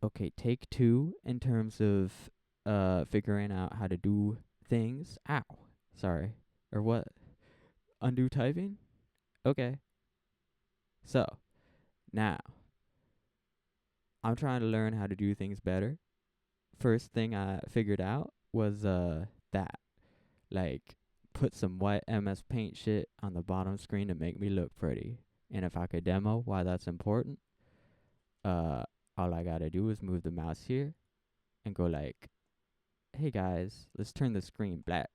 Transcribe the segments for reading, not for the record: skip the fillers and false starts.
okay, take two in terms of figuring out how to do things. Ow. Sorry. Or what? Undo typing? Okay. So, now I'm trying to learn how to do things better. First thing I figured out was that like put some white MS Paint shit on the bottom screen to make me look pretty. And if I could demo why that's important, uh all I gotta do is move the mouse here and go like, hey guys, let's turn the screen black,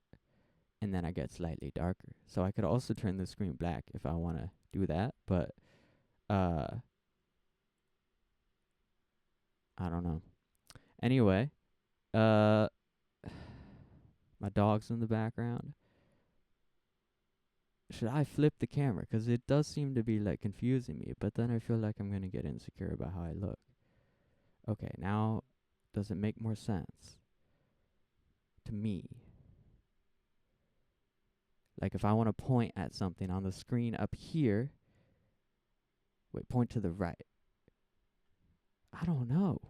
and then I get slightly darker. So I could also turn the screen black if I wanna do that, but uh I don't know. Anyway, uh my dog's in the background. Should I flip the camera? 'Cause it does seem to be like confusing me, but then I feel like I'm gonna get insecure about how I look. Okay, now does it make more sense to me? Like if I want to point at something on the screen up here, wait, point to the right. I don't know.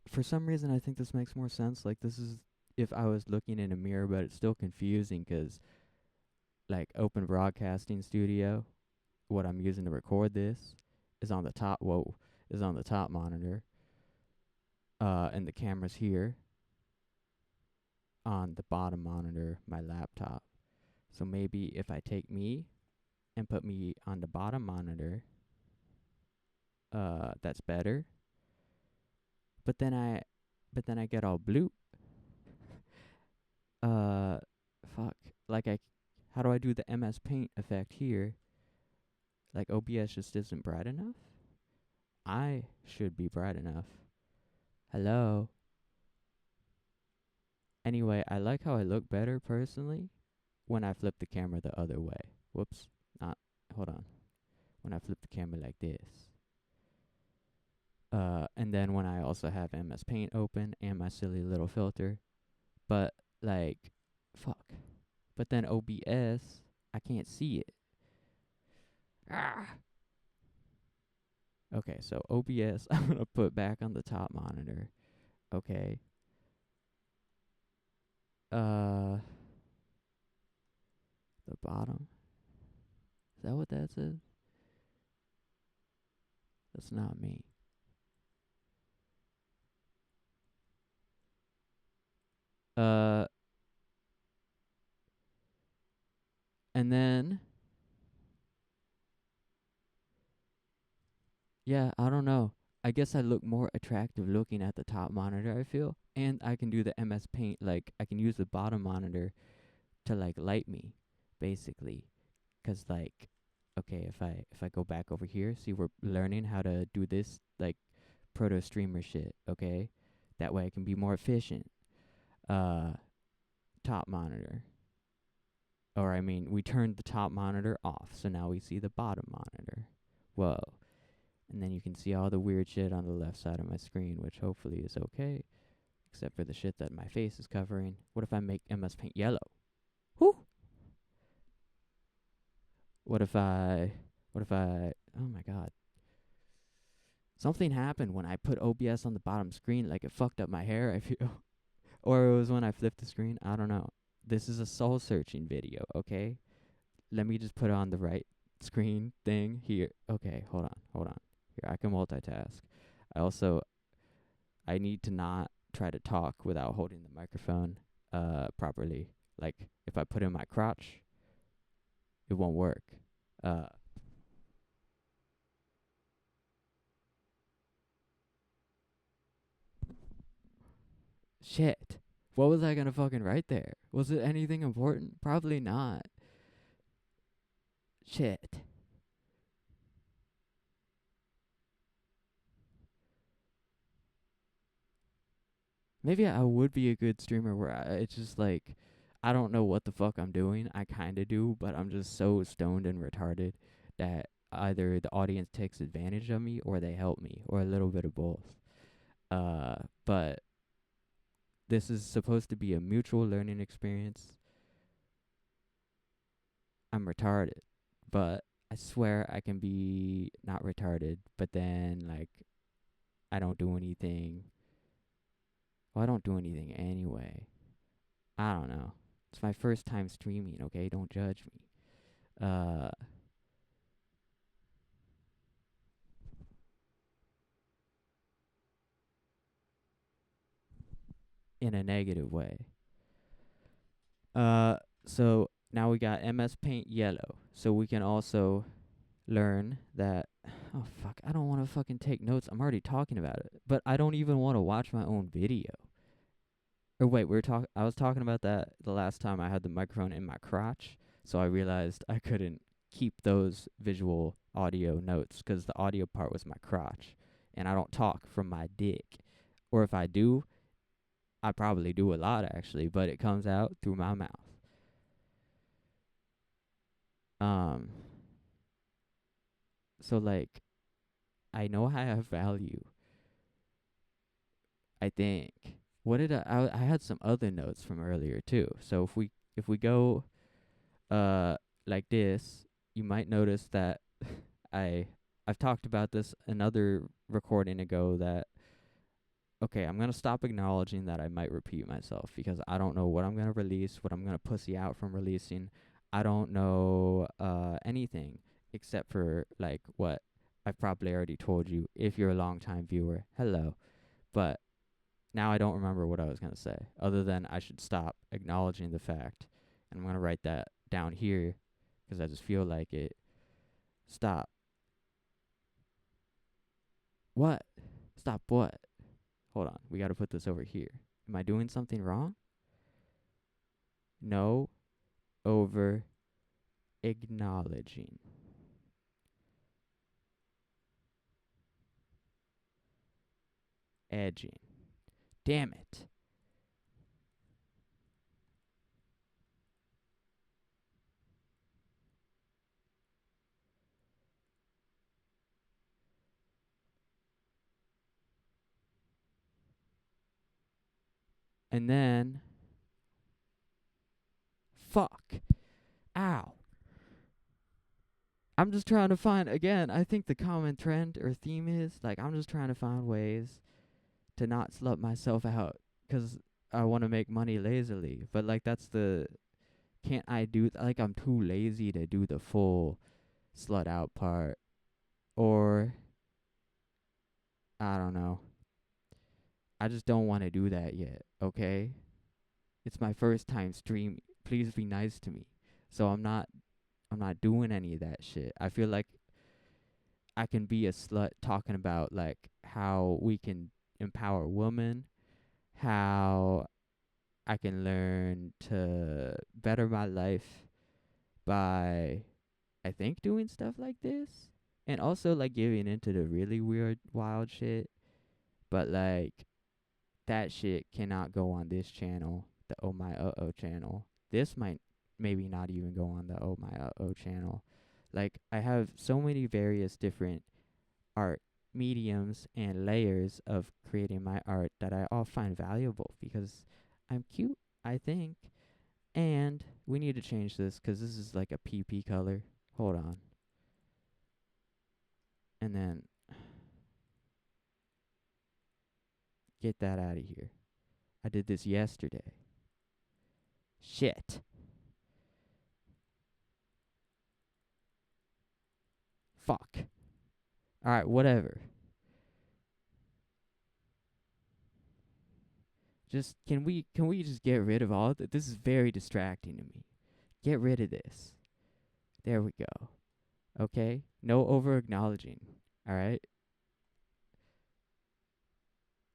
For some reason, I think this makes more sense. Like this is if I was looking in a mirror, but it's still confusing 'cause like Open Broadcasting Studio, what I'm using to record this, is on the top. Whoa, is on the top monitor. And the camera's here on the bottom monitor, my laptop. So maybe if I take me and put me on the bottom monitor, that's better. But then I get all blue. Uh, fuck. Like how do I do the MS Paint effect here? Like OBS just isn't bright enough. I should be bright enough. Hello. Anyway, I like how I look better personally when I flip the camera the other way. Whoops. Not. Hold on. When I flip the camera like this. And then when I also have MS Paint open and my silly little filter. But like, fuck. But then OBS, I can't see it. Ah. Okay, so OBS, I'm gonna put back on the top monitor. Okay. Uh, the bottom. Is that what that says? That's not me. Uh, and then, yeah, I don't know. I guess I look more attractive looking at the top monitor, I feel. And I can do the MS Paint, like, I can use the bottom monitor to, like, light me, basically. 'Cause, like, okay, if I go back over here, see, we're learning how to do this, like, proto streamer shit, okay? That way I can be more efficient. Uh, top monitor. Or, I mean, we turned the top monitor off, so now we see the bottom monitor. Whoa. And then you can see all the weird shit on the left side of my screen, which hopefully is okay, except for the shit that my face is covering. What if I make MS Paint yellow? Whew! Oh my god. Something happened when I put OBS on the bottom screen, like it fucked up my hair, I feel. Or it was when I flipped the screen, I don't know. This is a soul searching video, okay? Let me just put on the right screen thing here. Okay, hold on. Here, I can multitask. I need to not try to talk without holding the microphone properly. Like if I put in my crotch, it won't work. Uh Shit. What was I gonna fucking write there? Was it anything important? Probably not. Shit. Maybe I would be a good streamer where it's just like, I don't know what the fuck I'm doing. I kind of do, but I'm just so stoned and retarded that either the audience takes advantage of me or they help me, or a little bit of both. But this is supposed to be a mutual learning experience. I'm retarded, but I swear I can be not retarded, but then like I don't do anything. Well, I don't do anything anyway. I don't know. It's my first time streaming, okay? Don't judge me. Uh in a negative way. Uh so now we got MS Paint yellow. So we can also learn that oh fuck, I don't want to fucking take notes. I'm already talking about it. But I don't even want to watch my own video. Or wait, I was talking about that the last time I had the microphone in my crotch, so I realized I couldn't keep those visual audio notes cuz the audio part was my crotch and I don't talk from my dick. Or if I do, I probably do a lot actually, but it comes out through my mouth. Um so like I know I have value. I think. What did I had some other notes from earlier too. So if we go like this, you might notice that I I've talked about this another recording ago that okay, I'm going to stop acknowledging that I might repeat myself because I don't know what I'm going to release, what I'm going to pussy out from releasing. I don't know anything except for like what I've probably already told you if you're a longtime viewer. Hello. But now I don't remember what I was going to say other than I should stop acknowledging the fact. And I'm going to write that down here because I just feel like it. Stop. What? Stop what? Hold on. We got to put this over here. Am I doing something wrong? No. Over acknowledging. Edging. Damn it. And then. Fuck. Ow. I'm just trying to find, again, I think the common trend or theme is, like, I'm just trying to find ways to not slut myself out because I want to make money lazily. But, like, that's the, can't I do, like, I'm too lazy to do the full slut out part. Or, I don't know. I just don't want to do that yet, okay? It's my first time streaming. Please be nice to me. So I'm not doing any of that shit. I feel like I can be a slut talking about like how we can empower women, how I can learn to better my life by I think doing stuff like this and also like giving into the really weird wild shit, but like that shit cannot go on this channel, the Oh My channel. This might maybe not even go on the Oh My channel. Like I have so many various different art mediums and layers of creating my art that I all find valuable because I'm cute, I think. And we need to change this because this is like a PP color. Hold on. And then get that out of here. I did this yesterday. Shit. Fuck. Alright, whatever. Just can we just get rid of all of that? This is very distracting to me. Get rid of this. There we go. Okay? No over acknowledging. Alright?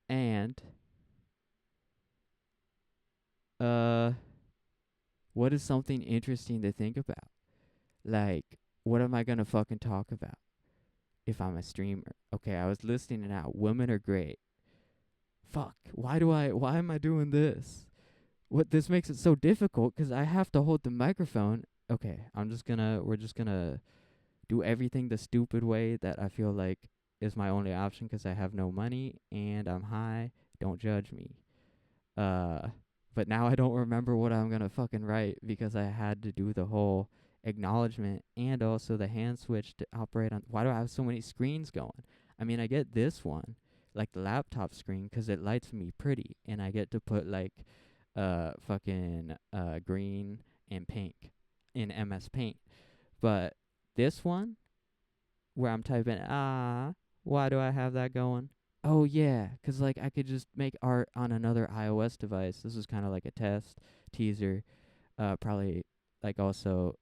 And uh what is something interesting to think about? Like, what am I gonna fucking talk about if I'm a streamer? Okay, I was listening it out. Women are great. Fuck. Why am I doing this? What this makes it so difficult because I have to hold the microphone. Okay, we're just gonna do everything the stupid way that I feel like is my only option because I have no money and I'm high. Don't judge me. But now I don't remember what I'm gonna fucking write because I had to do the whole acknowledgement and also the hand switch to operate on. Why do I have so many screens going? I mean, I get this one, like the laptop screen, 'cause it lights me pretty, and I get to put like fucking green and pink in MS Paint. But this one, where I'm typing, why do I have that going? Oh, yeah, 'cause like I could just make art on another iOS device. This is kind of like a test teaser. Probably like also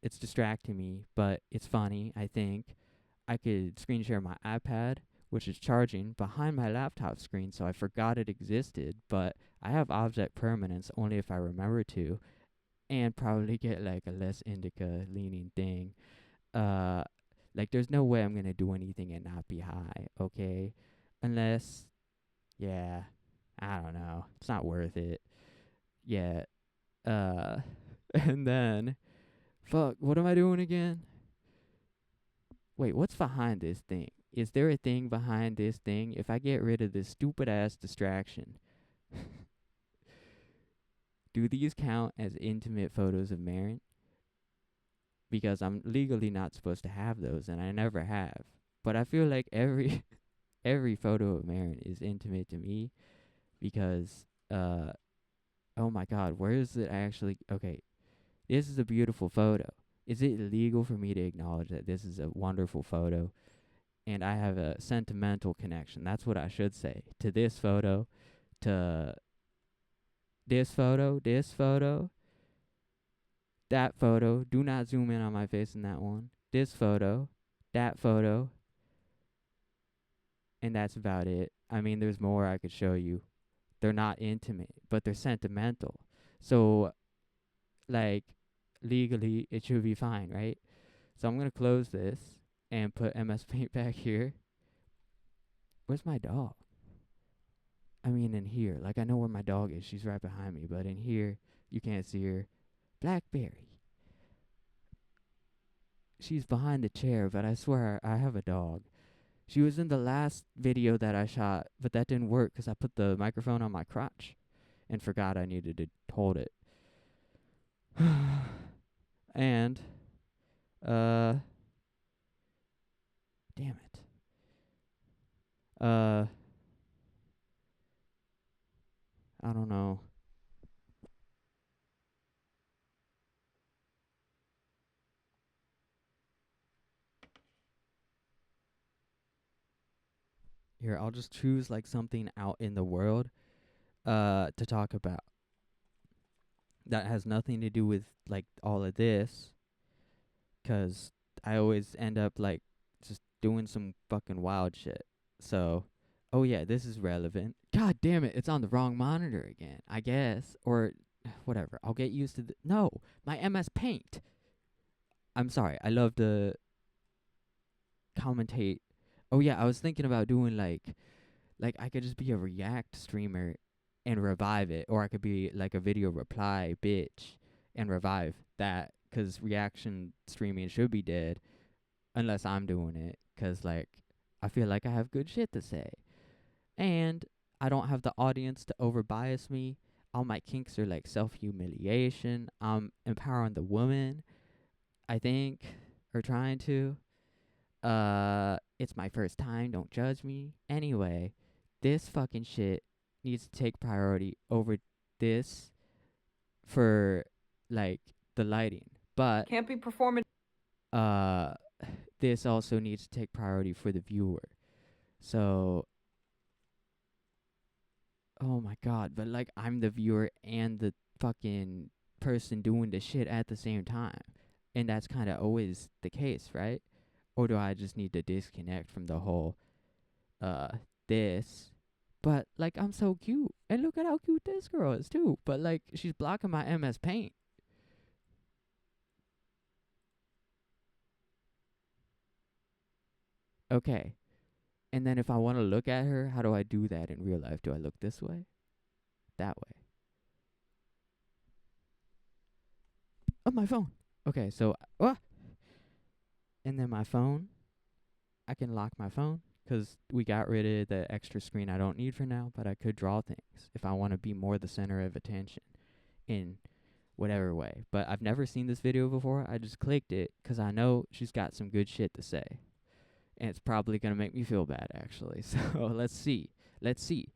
it's distracting me, but it's funny, I think. I could screen share my iPad, which is charging behind my laptop screen, so I forgot it existed, but I have object permanence only if I remember to, and probably get like a less indica leaning thing. Uh, like there's no way I'm gonna do anything and not be high, okay? Unless, yeah, I don't know. It's not worth it. Yeah. Uh, and then, fuck, what am I doing again? Wait, what's behind this thing? Is there a thing behind this thing? If I get rid of this stupid ass distraction, do these count as intimate photos of Marin? Because I'm legally not supposed to have those, and I never have. But I feel like every every photo of Marin is intimate to me because oh my god, where is it actually? Okay, this is a beautiful photo. Is it illegal for me to acknowledge that this is a wonderful photo and I have a sentimental connection? That's what I should say to this photo, to this photo, that photo. Do not zoom in on my face in that one. This photo, that photo, and that's about it. I mean, there's more I could show you. They're not intimate, but they're sentimental. So, like, legally, it should be fine, right? So I'm going to close this and put MS Paint back here. Where's my dog? I mean, in here. Like, I know where my dog is. She's right behind me. But in here, you can't see her. Blackberry. She's behind the chair, but I swear I have a dog. She was in the last video that I shot, but that didn't work because I put the microphone on my crotch and forgot I needed to hold it. And, damn it. I don't know. Here, I'll just choose like something out in the world to talk about that has nothing to do with like all of this, 'cause I always end up like just doing some fucking wild shit. So, oh yeah, this is relevant. God damn it, it's on the wrong monitor again, I guess. Or whatever. I'll get used to no, my MS Paint. I'm sorry. I love to commentate. Oh yeah, I was thinking about doing like I could just be a React streamer and revive it, or I could be like a video reply bitch and revive that, 'cause reaction streaming should be dead unless I'm doing it, 'cause like I feel like I have good shit to say and I don't have the audience to over bias me. All my kinks are like self-humiliation. I'm empowering the woman, I think, or trying to. It's my first time, don't judge me. Anyway, this fucking shit needs to take priority over this for like the lighting. But can't be performing. This also needs to take priority for the viewer. So oh my god, but like I'm the viewer and the fucking person doing the shit at the same time. And that's kind of always the case, right? Or do I just need to disconnect from the whole this? But like I'm so cute. And look at how cute this girl is too. But like she's blocking my MS Paint. Okay. And then if I want to look at her, how do I do that in real life? Do I look this way? That way? Oh, my phone. Okay, so and then my phone, I can lock my phone because we got rid of the extra screen I don't need for now, but I could draw things if I want to be more the center of attention in whatever way. But I've never seen this video before. I just clicked it because I know she's got some good shit to say. And it's probably going to make me feel bad, actually. So let's see. Let's see.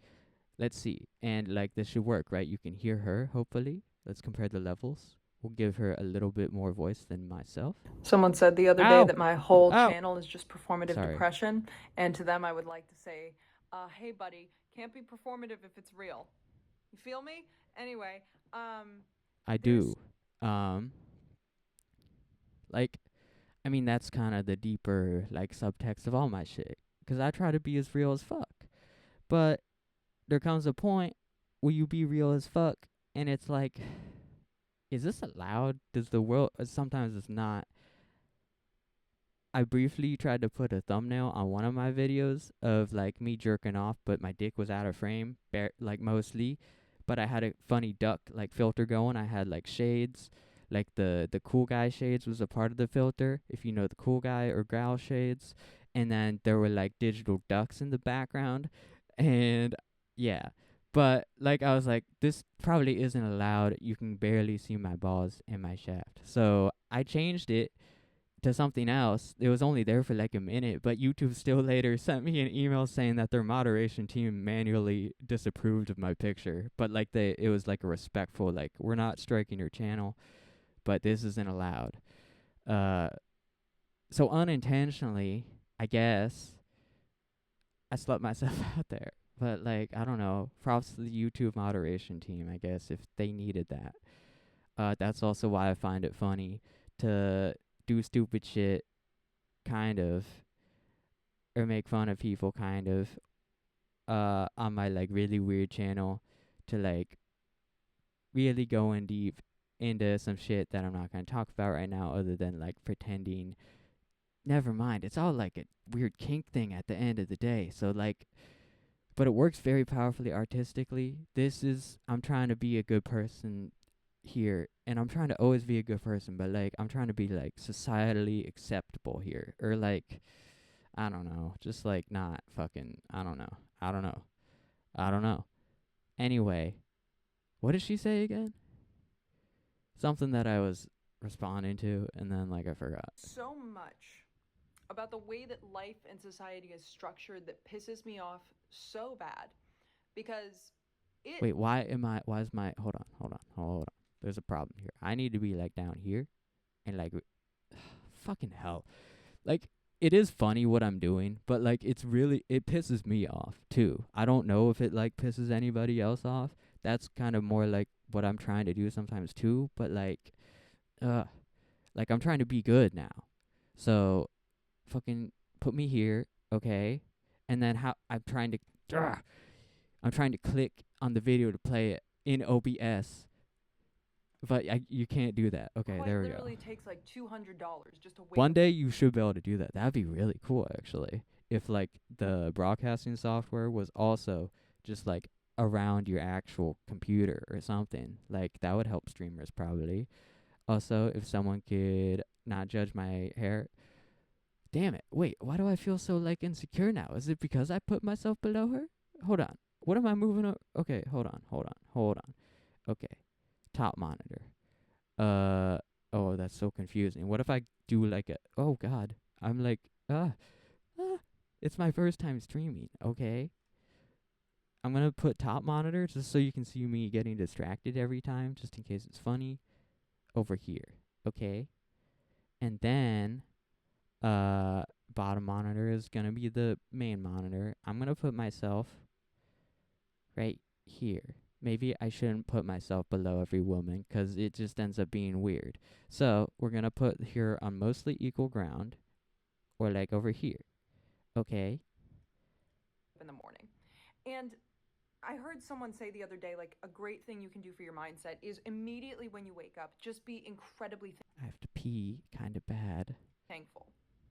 Let's see. And like this should work, right? You can hear her, hopefully. Let's compare the levels. We'll give her a little bit more voice than myself. Someone said the other day that my whole channel is just performative depression. And to them, I would like to say, hey, buddy, can't be performative if it's real. You feel me? Anyway, I do. Like, I mean, that's kind of the deeper, like, subtext of all my shit. Because I try to be as real as fuck. But there comes a point where you be real as fuck, and it's like, is this allowed? Does the world, sometimes it's not. I briefly tried to put a thumbnail on one of my videos of like me jerking off, but my dick was out of frame, like mostly. But I had a funny duck like filter going. I had like shades, like the cool guy shades was a part of the filter, if you know the cool guy or growl shades. And then there were like digital ducks in the background, and yeah. But like I was like, this probably isn't allowed. You can barely see my balls and my shaft. So I changed it to something else. It was only there for like a minute, but YouTube still later sent me an email saying that their moderation team manually disapproved of my picture. But like it was like a respectful, like, we're not striking your channel, but this isn't allowed. So unintentionally, I guess, I slept myself out there. But like, I don't know. Props to the YouTube moderation team, I guess, if they needed that. That's also why I find it funny to do stupid shit, kind of, or make fun of people, kind of, on my like really weird channel, to like really go in deep into some shit that I'm not gonna talk about right now, other than like pretending. Never mind, it's all like a weird kink thing at the end of the day. So like, but it works very powerfully artistically. I'm trying to be a good person here, and I'm trying to always be a good person, but like I'm trying to be like societally acceptable here, or like, I don't know, just like not fucking, I don't know. Anyway, what did she say again? Something that I was responding to, and then like I forgot. So much about the way that life and society is structured that pisses me off so bad, because wait, why is my, hold on. There's a problem here. I need to be like down here, and like, fucking hell. Like, it is funny what I'm doing, but like it pisses me off too. I don't know if it like pisses anybody else off. That's kind of more like what I'm trying to do sometimes too, but like I'm trying to be good now. So fucking put me here, okay? And then I'm trying to click on the video to play it in OBS. But you can't do that. Okay, there we go. It literally takes like $200 just to wait. One day you should be able to do that. That'd be really cool, actually. If like the broadcasting software was also just like around your actual computer or something, like that would help streamers probably. Also, if someone could not judge my hair. Damn it. Wait, why do I feel so like insecure now? Is it because I put myself below her? Hold on. What am I moving up? Okay, hold on. Okay. Top monitor. Oh, that's so confusing. What if I do like oh god. I'm like, it's my first time streaming, okay? I'm gonna put top monitor just so you can see me getting distracted every time, just in case it's funny. Over here, okay? And then, bottom monitor is gonna be the main monitor. I'm gonna put myself right here. Maybe I shouldn't put myself below every woman, because it just ends up being weird. So we're going to put here on mostly equal ground, or like over here. Okay? In the morning. And I heard someone say the other day, like, a great thing you can do for your mindset is immediately when you wake up, just be incredibly I have to pee kind of bad. Thankful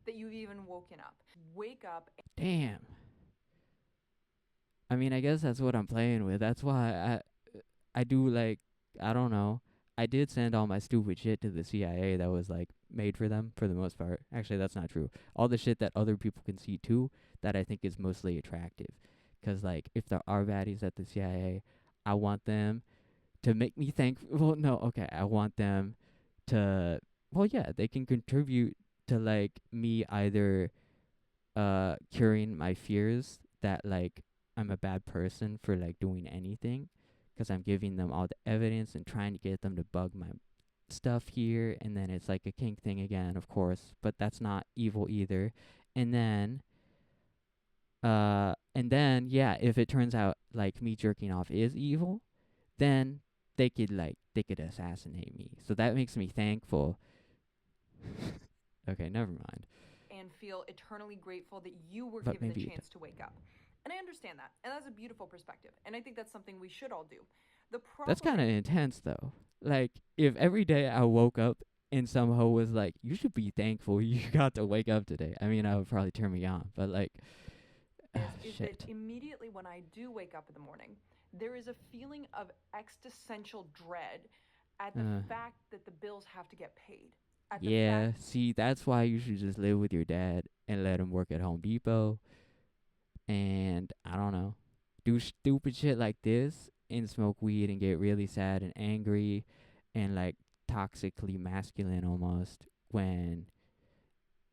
that you've even woken up. Wake up. Damn. I mean, I guess that's what I'm playing with. That's why I do, like, I don't know. I did send all my stupid shit to the CIA that was, like, made for them, for the most part. Actually, that's not true. All the shit that other people can see, too, that I think is mostly attractive. Because, like, if there are baddies at the CIA, I want them to make me thankful. Well, no, okay, I want them to. Well, yeah, they can contribute to like me either curing my fears that like I'm a bad person for like doing anything, because I'm giving them all the evidence and trying to get them to bug my stuff here, and then it's like a kink thing again, of course, but that's not evil either. And then yeah, if it turns out like me jerking off is evil, then they could assassinate me. So that makes me thankful. Okay, never mind. And feel eternally grateful that you were But given the chance to wake up. And I understand that. And that's a beautiful perspective. And I think that's something we should all do. That's kind of intense, though. Like, if every day I woke up and some hoe was like, you should be thankful you got to wake up today. I mean, I would probably turn me on. But, like, is that immediately when I do wake up in the morning, there is a feeling of existential dread at the fact that the bills have to get paid. Yeah, see, that's why you should just live with your dad and let him work at Home Depot. And, I don't know, do stupid shit like this and smoke weed and get really sad and angry and, like, toxically masculine almost when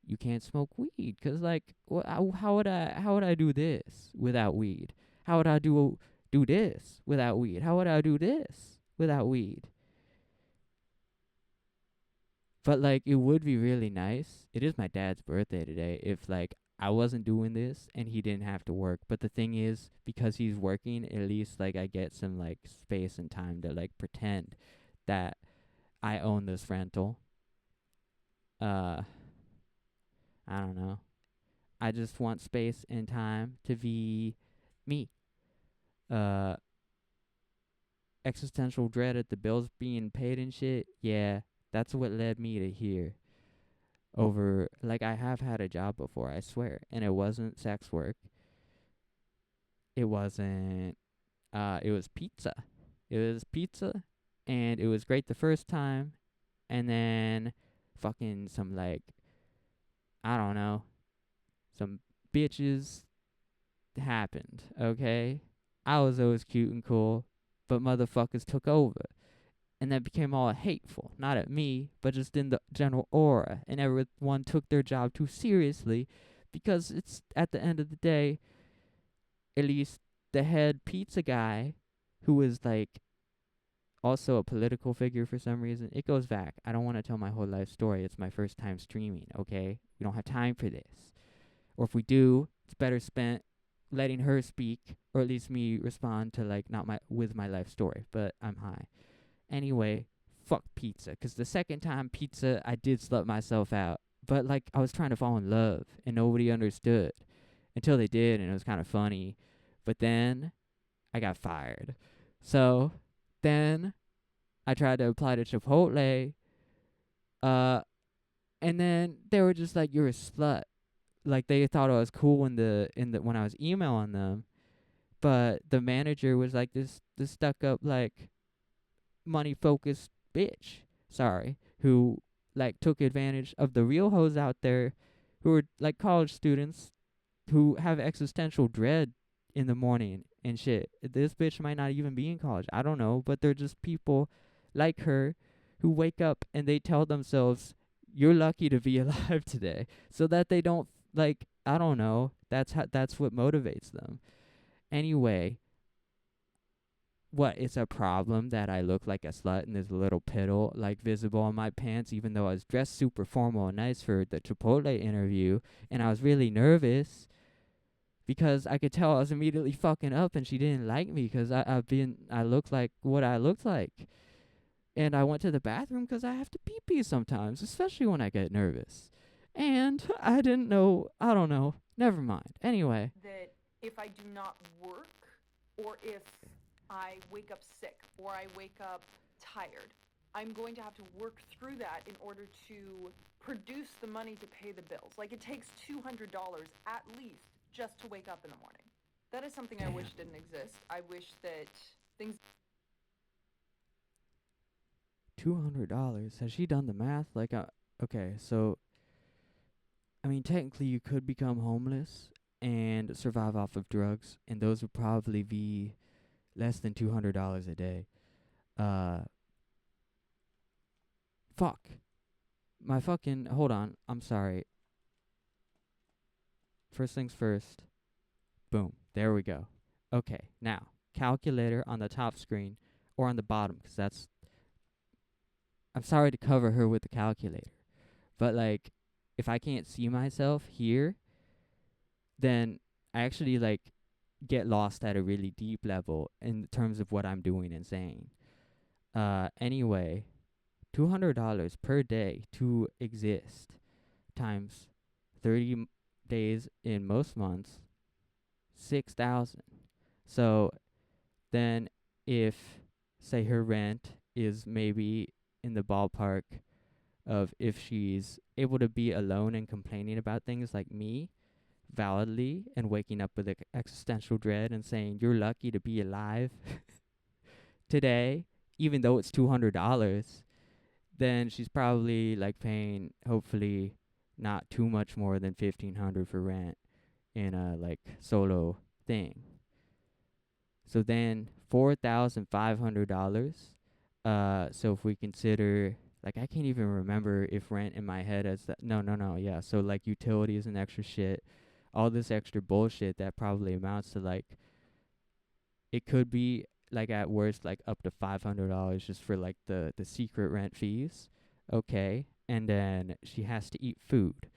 you can't smoke weed. Cause like, how would I do this without weed? How would I do this without weed? How would I do this without weed? But like, it would be really nice. It is my dad's birthday today. If like I wasn't doing this and he didn't have to work. But the thing is, because he's working, at least like I get some like space and time to like pretend that I own this rental. I don't know. I just want space and time to be me. Uh, Existential dread at the bills being paid and shit. Yeah, that's what led me to here. Over, like, I have had a job before, I swear, and it wasn't sex work. It wasn't. It was pizza. It was pizza, and it was great the first time, and then fucking some like, I don't know, some bitches happened, okay? I was always cute and cool, but motherfuckers took over. And that became all hateful, not at me, but just in the general aura. And everyone took their job too seriously because it's, at the end of the day, at least the head pizza guy, who was like also a political figure for some reason. It goes back. I don't want to tell my whole life story. It's my first time streaming, okay? We don't have time for this. Or if we do, it's better spent letting her speak, or at least me respond to like not my life story, but I'm high. Anyway, fuck pizza, cause the second time pizza I did slut myself out, but like I was trying to fall in love and nobody understood until they did, and it was kind of funny. But then I got fired. So then I tried to apply to Chipotle, uh and then they were just like, you're a slut. Like they thought I was cool when I was emailing them, but the manager was like this stuck up like money focused bitch. Sorry, who like took advantage of the real hoes out there, who are like college students who have existential dread in the morning and shit. This bitch might not even be in college. I don't know, but they're just people like her who wake up and they tell themselves, "You're lucky to be alive today," so that they don't like. I don't know. That's what motivates them. Anyway, what, it's a problem that I look like a slut and there's a little piddle like visible on my pants, even though I was dressed super formal and nice for the Chipotle interview, and I was really nervous because I could tell I was immediately fucking up and she didn't like me because I looked like what I looked like. And I went to the bathroom because I have to pee sometimes, especially when I get nervous. And I didn't know, I don't know, never mind. Anyway. That if I do not work, or if I wake up sick, or I wake up tired, I'm going to have to work through that in order to produce the money to pay the bills. Like, it takes $200 at least just to wake up in the morning. That is something I wish didn't exist. I wish that things... $200? Has she done the math? Like, okay, so, I mean, technically you could become homeless and survive off of drugs, and those would probably be less than $200 a day. Uh, fuck. My fucking. Hold on. I'm sorry. First things first. Boom. There we go. Okay. Now, calculator on the top screen or on the bottom, because that's. I'm sorry to cover her with the calculator. But, like, if I can't see myself here, then I actually, like, get lost at a really deep level in terms of what I'm doing and saying. Anyway, $200 per day to exist times 30 days in most months, 6,000. So then if say her rent is maybe in the ballpark of if she's able to be alone and complaining about things like me validly and waking up with existential dread and saying you're lucky to be alive today even though it's $200, then she's probably like paying hopefully not too much more than 1,500 for rent in a like solo thing. So then $4,500. So if we consider like I can't even remember if rent in my head as that. No. Yeah. So like utilities and extra shit, all this extra bullshit that probably amounts to like it could be like at worst like up to $500 just for like the secret rent fees. Okay, and then she has to eat food.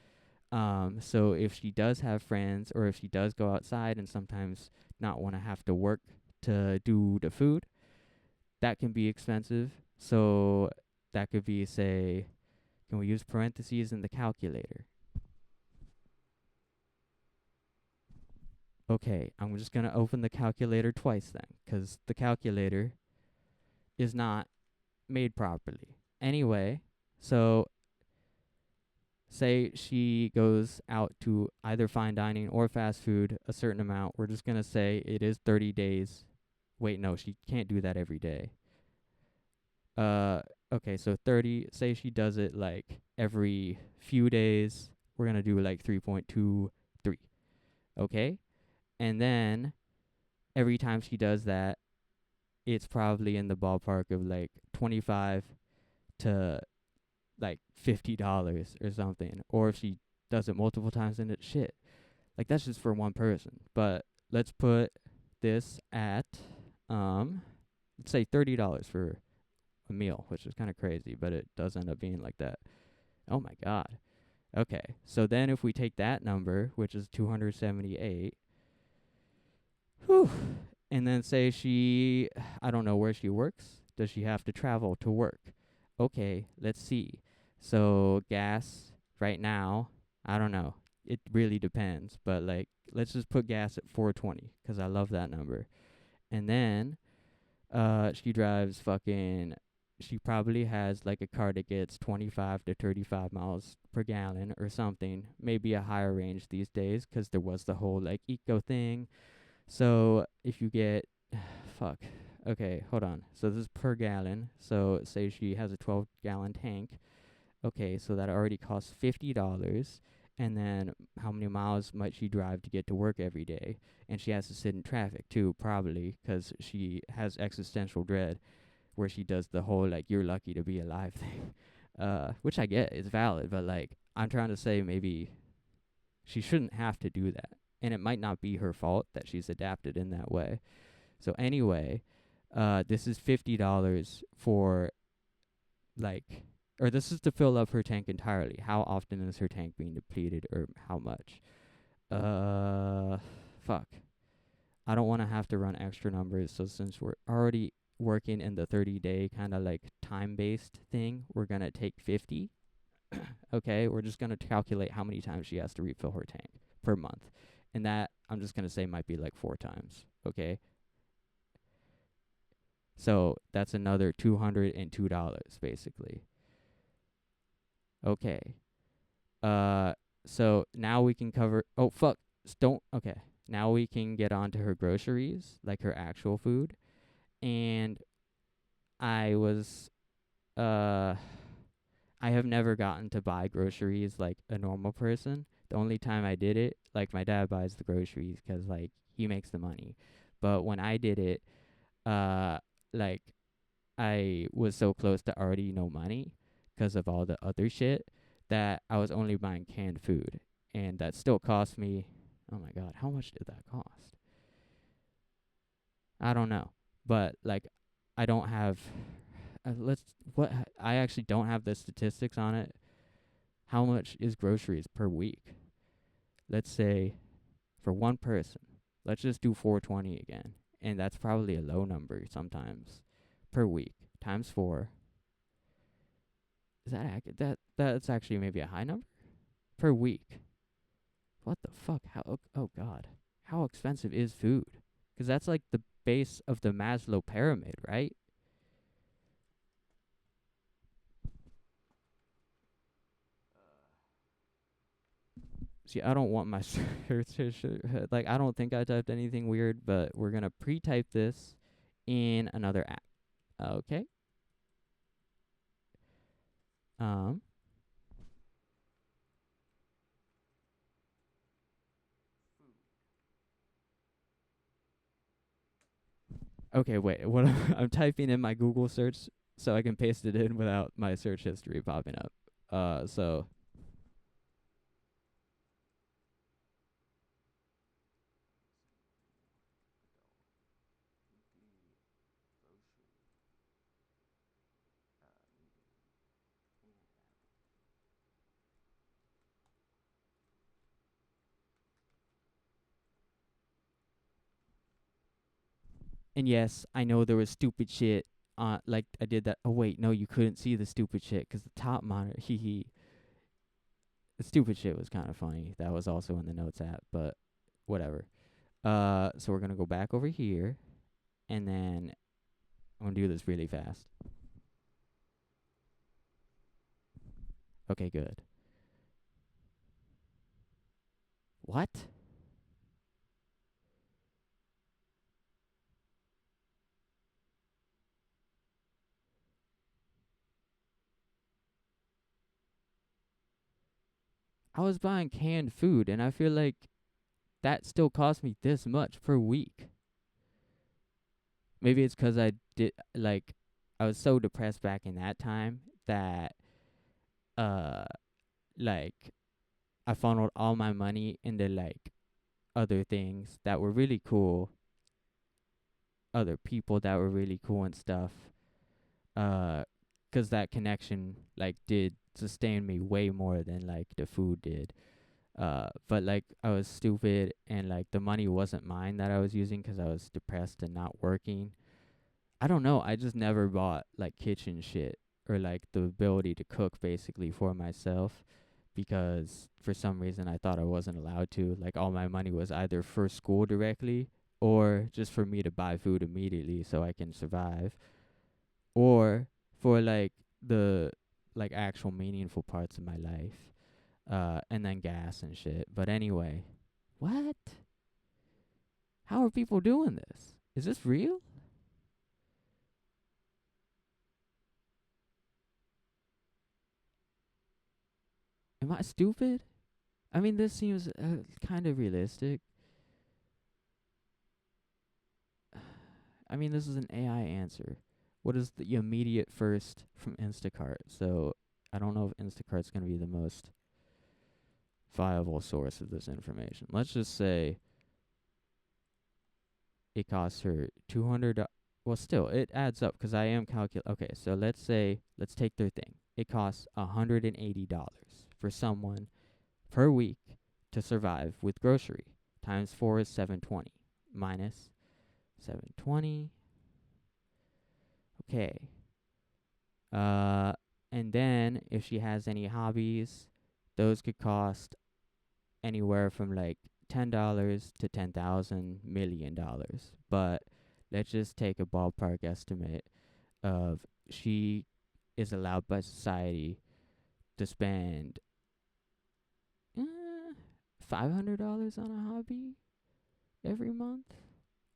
So if she does have friends or if she does go outside and sometimes not want to have to work to do the food, that can be expensive. So that could be say, can we use parentheses in the calculator? Okay, I'm just gonna open the calculator twice then, because the calculator is not made properly. Anyway, so say she goes out to either fine dining or fast food a certain amount. We're just going to say it is 30 days. Wait, no, she can't do that every day. Uh okay, so 30, say she does it like every few days. We're going to do like 3.23. Okay? And then every time she does that, it's probably in the ballpark of like 25 to like $50 or something. Or if she does it multiple times, then it's shit. Like that's just for one person. But let's put this at let's say $30 for a meal, which is kind of crazy, but it does end up being like that. Oh my god. Okay. So then if we take that number, which is 278, whew, and then say she I don't know where she works. Does she have to travel to work? Okay, let's see. So gas right now, I don't know. It really depends, but like let's just put gas at 420 cuz I love that number. And then she drives fucking she probably has like a car that gets 25 to 35 miles per gallon or something, maybe a higher range these days cuz there was the whole like eco thing. So if you get fuck. Okay, hold on. So this is per gallon. So say she has a 12-gallon tank. Okay, so that already costs $50. And then how many miles might she drive to get to work every day? And she has to sit in traffic too, probably, because she has existential dread, where she does the whole like "you're lucky to be alive" thing, which I get is valid, but like I'm trying to say maybe she shouldn't have to do that, and it might not be her fault that she's adapted in that way. So anyway, this is $50 for like, or this is to fill up her tank entirely. How often is her tank being depleted, or how much? Fuck. I don't want to have to run extra numbers. So since we're already working in the 30-day kind of like time-based thing, we're gonna take 50. Okay, we're just gonna calculate how many times she has to refill her tank per month, and that I'm just gonna say might be like 4 times. Okay. So that's another $202 basically. Okay. So now we can cover. Oh fuck! Don't. Okay. Now we can get on to her groceries, like her actual food. And I was, uh, I have never gotten to buy groceries like a normal person. The only time I did it, like my dad buys the groceries 'cause like he makes the money. But when I did it, uh, like I was so close to already no money because of all the other shit that I was only buying canned food, and that still cost me. Oh my god, how much did that cost? I don't know, but like, I don't have. Let's what I actually don't have the statistics on it. How much is groceries per week? Let's say for one person. Let's just do 420 again, and that's probably a low number sometimes per week times 4. Is that accurate? That's actually maybe a high number per week. What the fuck? How? Oh god, how expensive is food? Because that's like the base of the Maslow pyramid, right? See, I don't want my search history. Like, I don't think I typed anything weird, but we're gonna pre-type this in another app. Okay. Um. Okay, wait. What I'm typing in my Google search so I can paste it in without my search history popping up. So and yes, I know there was stupid shit. Like I did that. Oh wait, no, you couldn't see the stupid shit because the top monitor. Hee hee. The stupid shit was kind of funny. That was also in the notes app, but whatever. So we're gonna go back over here, and then I'm gonna do this really fast. Okay, good. What? I was buying canned food, and I feel like that still cost me this much per week. Maybe it's 'cause I did like I was so depressed back in that time that uh like I funneled all my money into like other things that were really cool, other people that were really cool and stuff. Uh 'Cause that connection like did sustain me way more than like the food did. But like I was stupid and like the money wasn't mine that I was using 'cause I was depressed and not working. I don't know. I just never bought like kitchen shit or like the ability to cook basically for myself because for some reason I thought I wasn't allowed to. Like all my money was either for school directly or just for me to buy food immediately so I can survive or for like the like actual meaningful parts of my life. And then gas and shit. But anyway, what? How are people doing this? Is this real? Am I stupid? I mean, this seems kind of realistic. I mean, this is an AI answer. What is the immediate first from Instacart? So I don't know if Instacart's going to be the most viable source of this information. Let's just say it costs her 200. Well, still, it adds up because I am calculating. Okay, so let's take their thing. It costs $180 for someone per week to survive with grocery. Times 4 is 720. Minus 720. Okay. And then if she has any hobbies, those could cost anywhere from like $10 to $10,000 million. But let's just take a ballpark estimate of she is allowed by society to spend $500 on a hobby every month,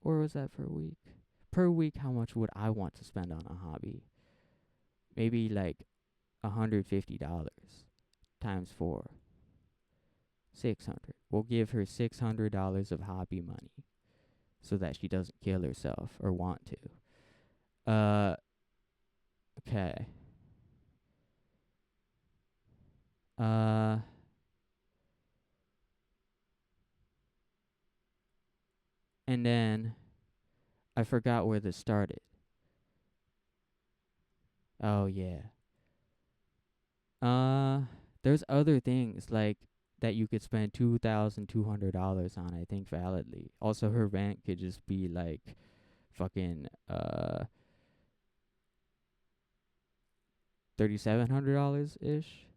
or was that per week? Per week, how much would I want to spend on a hobby? Maybe like $150 times 4, 600. We'll give her $600 of hobby money so that she doesn't kill herself or want to. Okay. Uh and then I forgot where this started. Oh yeah. Uh there's other things like that you could spend $2,200 on, I think validly. Also her rent could just be like fucking $3,700 ish.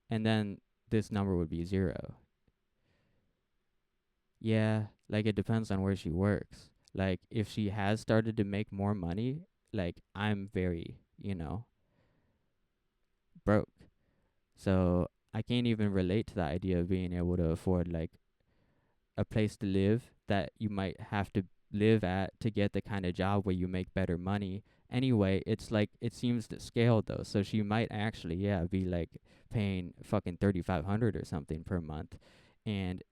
And then this number would be zero. Yeah, like it depends on where she works. Like if she has started to make more money, like I'm very, broke. So I can't even relate to the idea of being able to afford like a place to live that you might have to live at to get the kind of job where you make better money. Anyway, it's like it seems to scale though. So she might actually, yeah, be like paying fucking 3,500 or something per month. And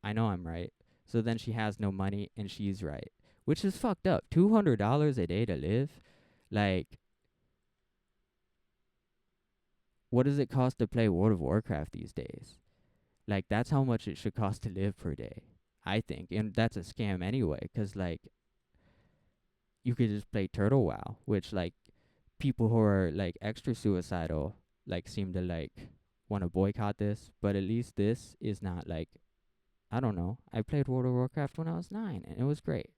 I know I'm right. So then she has no money and she's right. Which is fucked up. $200 a day to live? Like, what does it cost to play World of Warcraft these days? Like, that's how much it should cost to live per day, I think. And that's a scam anyway, 'cause like, you could just play Turtle WoW, which, like, people who are, like, extra suicidal, like, seem to, like, want to boycott this. But at least this is not, like, I don't know. I played World of Warcraft when I was 9, and it was great.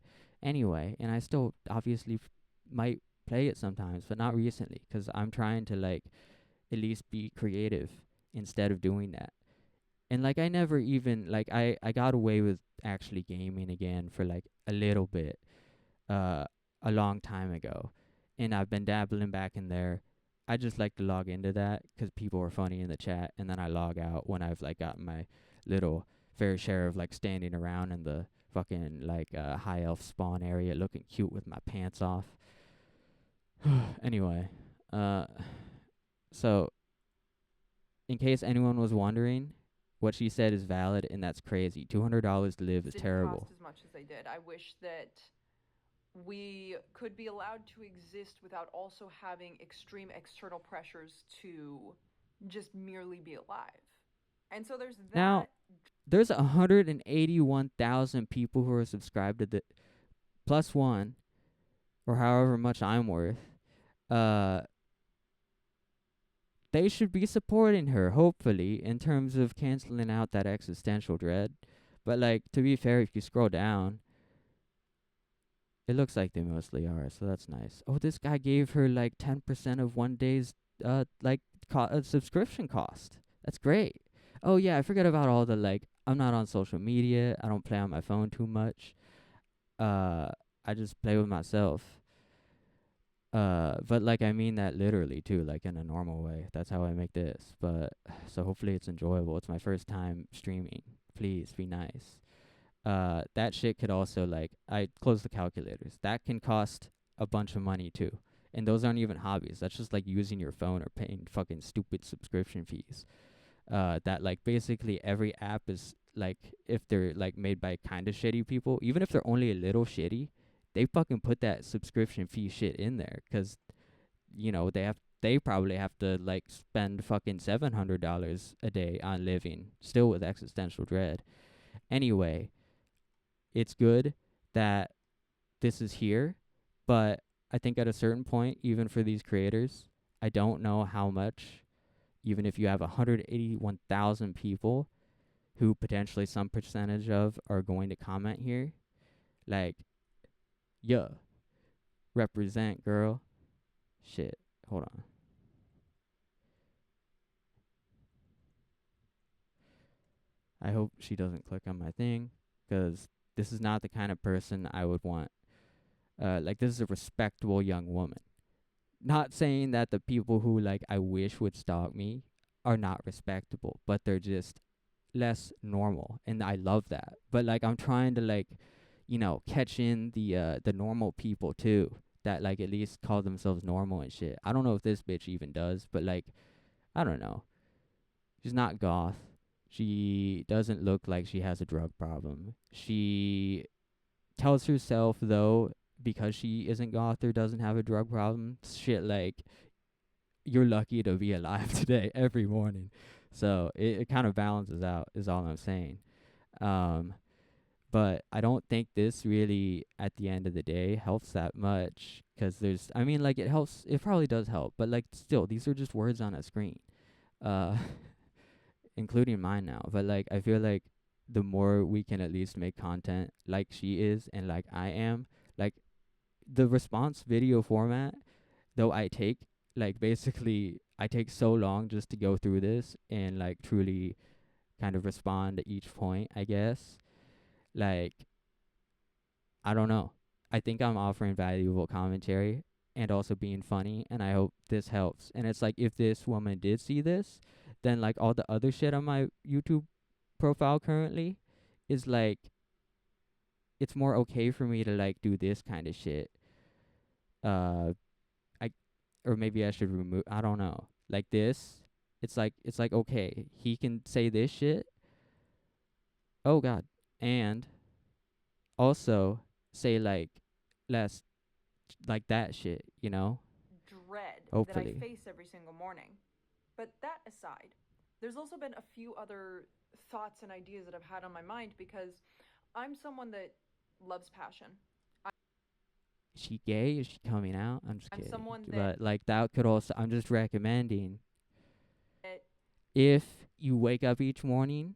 Anyway, and I still obviously might play it sometimes, but not recently, 'cause I'm trying to, like, at least be creative instead of doing that. And like I never even like I got away with actually gaming again for like a little bit uh a long time ago, and I've been dabbling back in there. I just like to log into that 'cause people are funny in the chat, and then I log out when I've like gotten my little fair share of like standing around in the fucking like high elf spawn area looking cute with my pants off. Anyway, uh so in case anyone was wondering, what she said is valid, and that's crazy. $200 to live is Didn't terrible. cost as much as they did. I wish that we could be allowed to exist without also having extreme external pressures to just merely be alive. And so there's Now, that. there's 181,000 people who are subscribed to the plus one, or however much I'm worth. Uh, they should be supporting her, hopefully, in terms of canceling out that existential dread. But like, to be fair, if you scroll down, it looks like they mostly are, so that's nice. Oh, this guy gave her like 10% of one day's subscription cost. That's great. Oh yeah, I forget about all the like. I'm not on social media. I don't play on my phone too much. Uh, I just play with myself. But like I mean that literally too, like in a normal way. That's how I make this. But so hopefully it's enjoyable. It's my first time streaming. Please be nice. That shit could also like I close the calculators. That can cost a bunch of money too. And those aren't even hobbies. That's just like using your phone or paying fucking stupid subscription fees. That like basically every app is like if they're like made by kind of shitty people, even if they're only a little shitty, they fucking put that subscription fee shit in there 'cause they probably have to like spend fucking $700 a day on living still with existential dread. Anyway, it's good that this is here, but I think at a certain point, even for these creators, I don't know how much, even if you have 181,000 people who potentially some percentage of are going to comment here, like, yeah, represent, girl. Shit, hold on. I hope she doesn't click on my thing, because this is not the kind of person I would want. Like, this is a respectable young woman. Not saying that the people who like I wish would stalk me are not respectable, but they're just less normal, and I love that. But like I'm trying to like, catch in the normal people too that like at least call themselves normal and shit. I don't know if this bitch even does, but like I don't know. She's not goth. She doesn't look like she has a drug problem. She tells herself though, because she isn't goth or doesn't have a drug problem, shit like you're lucky to be alive today every morning. So it kind of balances out, is all I'm saying. Um, but I don't think this really, at the end of the day, helps that much. 'Cause I mean, like, it helps, it probably does help, but like, still, these are just words on a screen, uh, including mine now. But like, I feel like the more we can at least make content like she is and like I am, like, the response video format, though basically, I take so long just to go through this and like truly kind of respond to each point, I guess. Like, I don't know. I think I'm offering valuable commentary and also being funny, and I hope this helps. And it's like, if this woman did see this, then like all the other shit on my YouTube profile currently is like, it's more okay for me to like do this kind of shit. Uh I or maybe I should remove, I don't know. Like this, it's like okay, he can say this shit. Oh god. And also say like less like that shit, you know? dread that I Hopefully. face every single morning. But that aside, there's also been a few other thoughts and ideas that I've had on my mind because I'm someone that loves passion. Is she gay? Is she coming out? I'm just I'm kidding. someone But like, that could also, I'm just recommending, that if you wake up each morning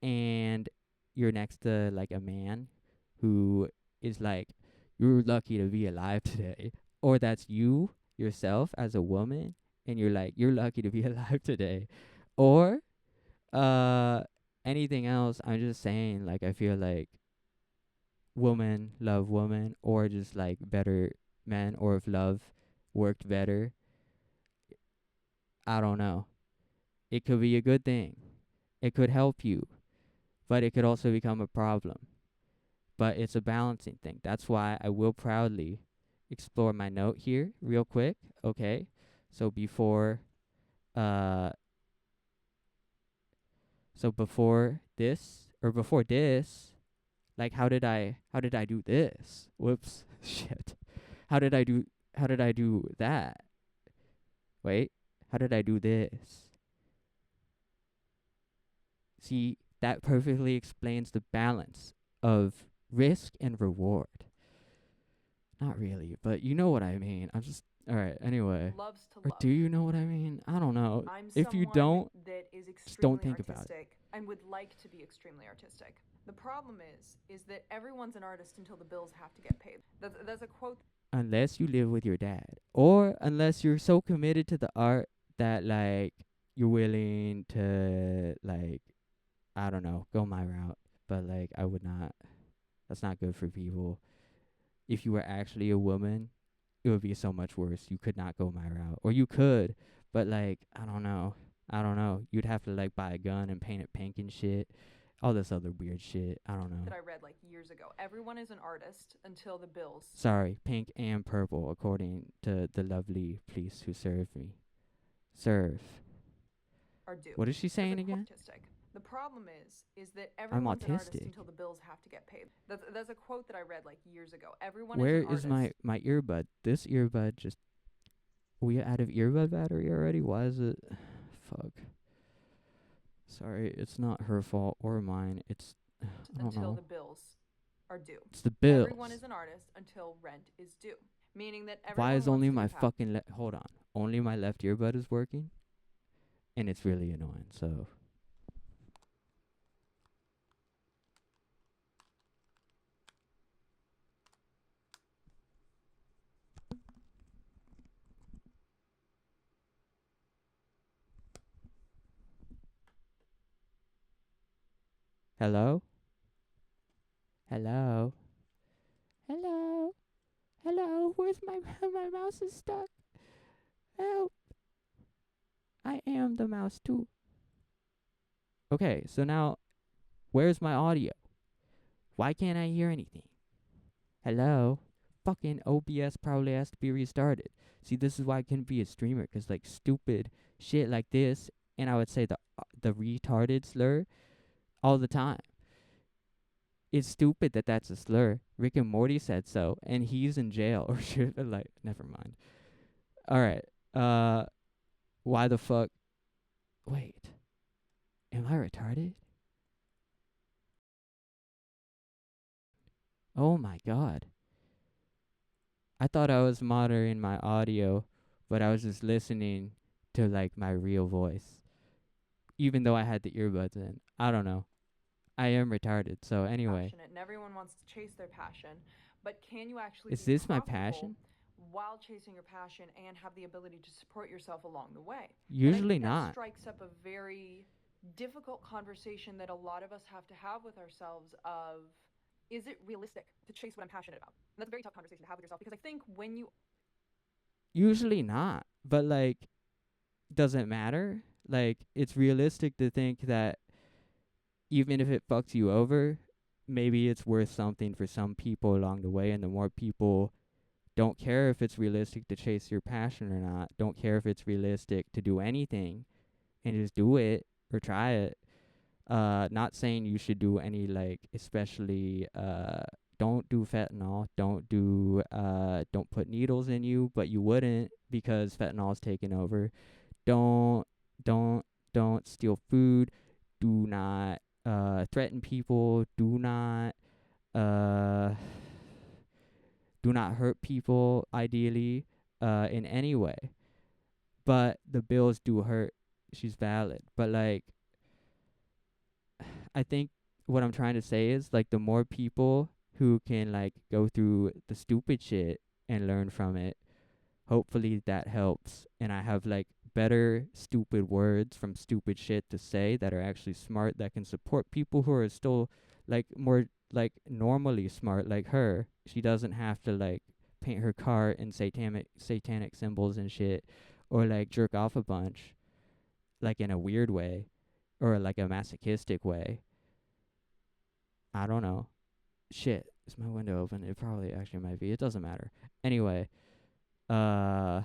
and you're next to like a man who is like, you're lucky to be alive today, or that's you yourself as a woman and you're like, you're lucky to be alive today, or uh anything else. I'm just saying, like, I feel like woman love woman, or just like better men, or if love worked better, I don't know, it could be a good thing, it could help you, but it could also become a problem. But it's a balancing thing. That's why I will proudly explore my note here real quick. Okay. So uh before this, or before this, like, how did I do this? Whoops. Shit. How did I do that? Wait. How did I do this? See, that perfectly explains the balance of risk and reward. Not really, but you know what I mean. I'm just, all right. Anyway, loves to or love. do you know what I mean? I don't know. I'm If you someone don't, that is just don't extremely think about it. artistic and would like to be extremely artistic. The problem is that everyone's an artist until the bills have to get paid. That's a quote. Unless you live with your dad, or unless you're so committed to the art that like you're willing to, like, I don't know, go my route. But like, I would not. That's not good for people. If you were actually a woman, it would be so much worse. You could not go my route, or you could, but like, I don't know. I don't know. You'd have to like buy a gun and paint it pink and shit. All this other weird shit. I don't know. That I read like years ago. Everyone is an artist until the bills. Sorry, pink and purple, according to the lovely police who served me. Serve. Are due. What is she saying again? Autistic. The problem is that I'm everyone's an artist autistic. until the bills have to get paid. That's a quote that I read like years ago. Everyone Where is an is artist. my earbud? This earbud just. We out of earbud battery already? Why is it? Fuck. Sorry, it's not her fault or mine. It's. I don't until know. the bills are due. It's the bills. Everyone is an artist until rent is due. Meaning that everyone Why is wants only to be my happy. fucking hold on? Only my left earbud is working, and it's really annoying. So. Hello? Hello? Hello? Hello? Where's my my mouse is stuck? Help! I am the mouse too. Okay, so now, where's my audio? Why can't I hear anything? Hello? Fucking OBS probably has to be restarted. See, this is why I couldn't be a streamer, 'cause like stupid shit like this, and I would say the retarded slur all the time. It's stupid that that's a slur. Rick and Morty said so, and he's in jail or shit. Like, never mind. All right. why the fuck? Wait, am I retarded? Oh my god. I thought I was monitoring my audio, but I was just listening to like my real voice, even though I had the earbuds in. I don't know. I am retarded. So anyway, passionate and everyone wants to chase their passion, but can you actually is be this my profitable passion? while chasing your passion and have the ability to support yourself along the way? And I Usually think that not. strikes up a very difficult conversation that a lot of us have to have with ourselves of, is it realistic to chase what I'm passionate about? And that's a very tough conversation to have with yourself, because I think when you Usually not. But like, does it matter? Like, it's realistic to think that even if it fucks you over, maybe it's worth something for some people along the way. And the more people don't care if it's realistic to chase your passion or not, don't care if it's realistic to do anything, and just do it or try it. Not saying you should do any, like, especially don't do fentanyl, don't put needles in you, but you wouldn't because fentanyl's taken over. Don't don't don't steal food. Do not threaten people. Uh do not hurt people, ideally, in any way. But the bills do hurt. She's valid. But like, I think what I'm trying to say is like, the more people who can like go through the stupid shit and learn from it, hopefully that helps. And I have like better stupid words from stupid shit to say that are actually smart, that can support people who are still like more like normally smart, like her. She doesn't have to like paint her car in satanic symbols and shit, or like jerk off a bunch, like in a weird way, or like a masochistic way. I don't know. Shit, is my window open? It probably actually might be. It doesn't matter. Anyway, uh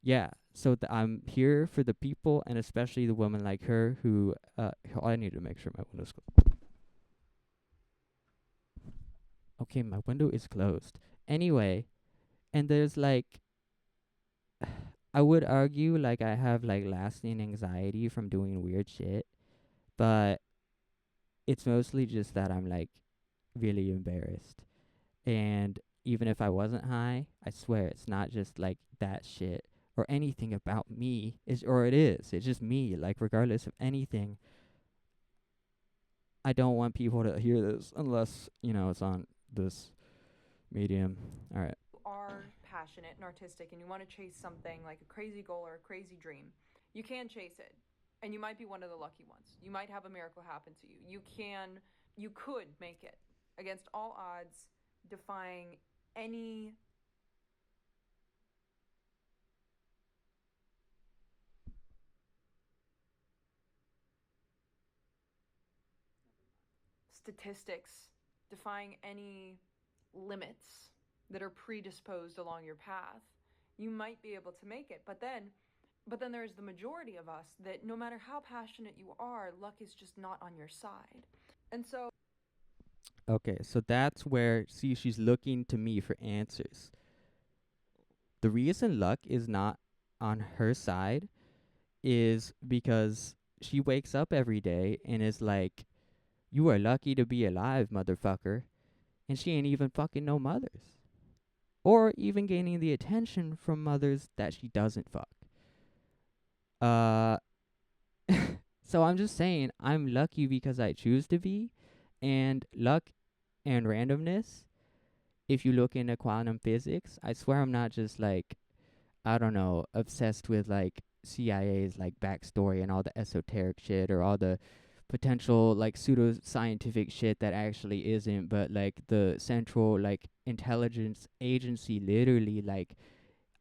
yeah, so I'm here for the people, and especially the women like her who I need to make sure my window's closed. Okay, my window is closed. Anyway, and there's like, I would argue like I have like lasting anxiety from doing weird shit, but it's mostly just that I'm like really embarrassed. And even if I wasn't high, I swear it's not just like that shit or anything about me. It is. It's just me. Like, regardless of anything, I don't want people to hear this unless, it's on this medium. All right. are passionate and artistic and you want to chase something like a crazy goal or a crazy dream, you can chase it. And you might be one of the lucky ones. You might have a miracle happen to you. You could make it against all odds, defying any statistics, defying any limits that are predisposed along your path. You might be able to make it, but then there's the majority of us that no matter how passionate you are, luck is just not on your side. And so Okay, so that's where, see, she's looking to me for answers. The reason luck is not on her side is because she wakes up every day and is like, "You are lucky to be alive, motherfucker." And she ain't even fucking no mothers. Or even gaining the attention from mothers that she doesn't fuck. Uh, so I'm just saying, I'm lucky because I choose to be, and luck and randomness. If you look into quantum physics, I swear I'm not just like, I don't know, obsessed with like CIA's like backstory and all the esoteric shit, or all the potential like pseudo scientific shit that actually isn't, but like the central like intelligence agency literally, like,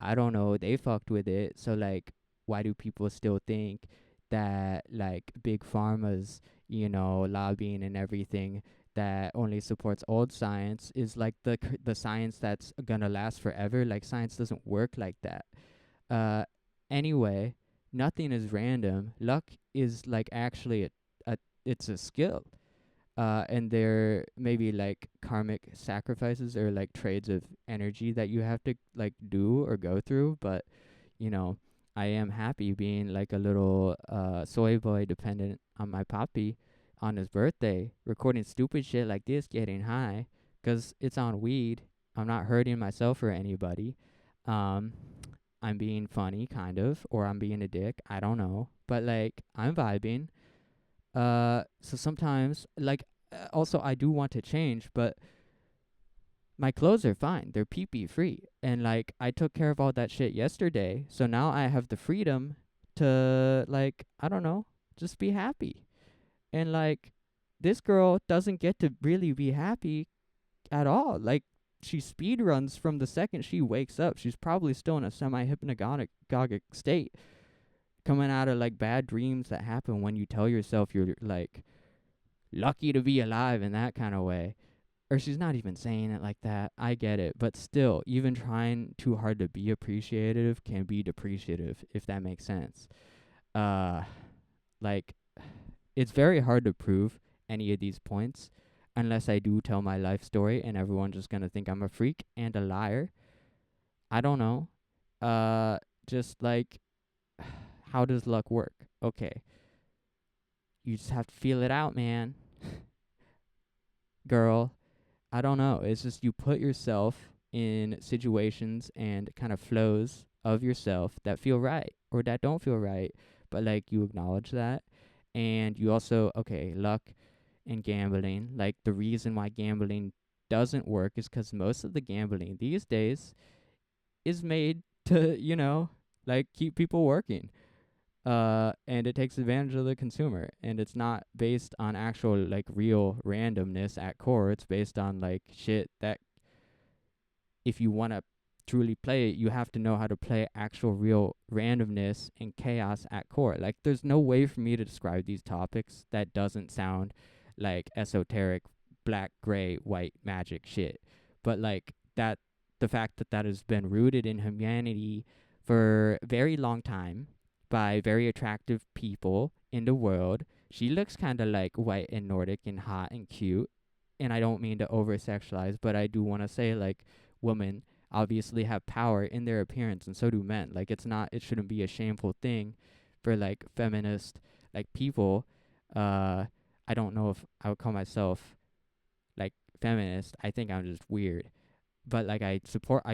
I don't know, they fucked with it. So like, why do people still think that like big pharma's, lobbying and everything that only supports old science is like the science that's gonna last forever? Like, science doesn't work like that. Uh anyway, nothing is random. Luck is like actually a it's a skill. And there may be like karmic sacrifices or like trades of energy that you have to like do or go through, but you know, I am happy being like a little soy boy dependent on my poppy on his birthday, recording stupid shit like this, getting high, 'cause it's on weed. I'm not hurting myself or anybody. Um, I'm being funny, kind of, or I'm being a dick. I don't know, but like I'm vibing. So sometimes, like, also I do want to change, but my clothes are fine. They're pee-pee free. And like I took care of all that shit yesterday. So now I have the freedom to like, I don't know, just be happy. And like this girl doesn't get to really be happy at all. Like she speed runs from the second she wakes up. She's probably still in a semi-hypnagogic state, coming out of like bad dreams that happen when you tell yourself you're like lucky to be alive in that kind of way. Or she's not even saying it like that. I get it. But still, even trying too hard to be appreciative can be depreciative, if that makes sense. Uh, like, it's very hard to prove any of these points unless I do tell my life story and everyone's just going to think I'm a freak and a liar. I don't know. Uh, just like, how does luck work? Okay. You just have to feel it out, man. Girl, I don't know. It's just you put yourself in situations and kind of flows of yourself that feel right or that don't feel right, but like you acknowledge that. And you also, okay, luck and gambling. Like the reason why gambling doesn't work is because most of the gambling these days is made to, like keep people working. And it takes advantage of the consumer, and it's not based on actual like real randomness at core. It's based on like shit that if you want to truly play it, you have to know how to play actual real randomness and chaos at core. Like there's no way for me to describe these topics that doesn't sound like esoteric black, gray, white magic shit. But like that, the fact that that has been rooted in humanity for a very long time by very attractive people in the world. She looks kind of like white and Nordic and hot and cute. And I don't mean to over sexualize, but I do want to say like women obviously have power in their appearance, and so do men. Like it shouldn't be a shameful thing for like feminist like people. I don't know if I would call myself like feminist. I think I'm just weird. But like I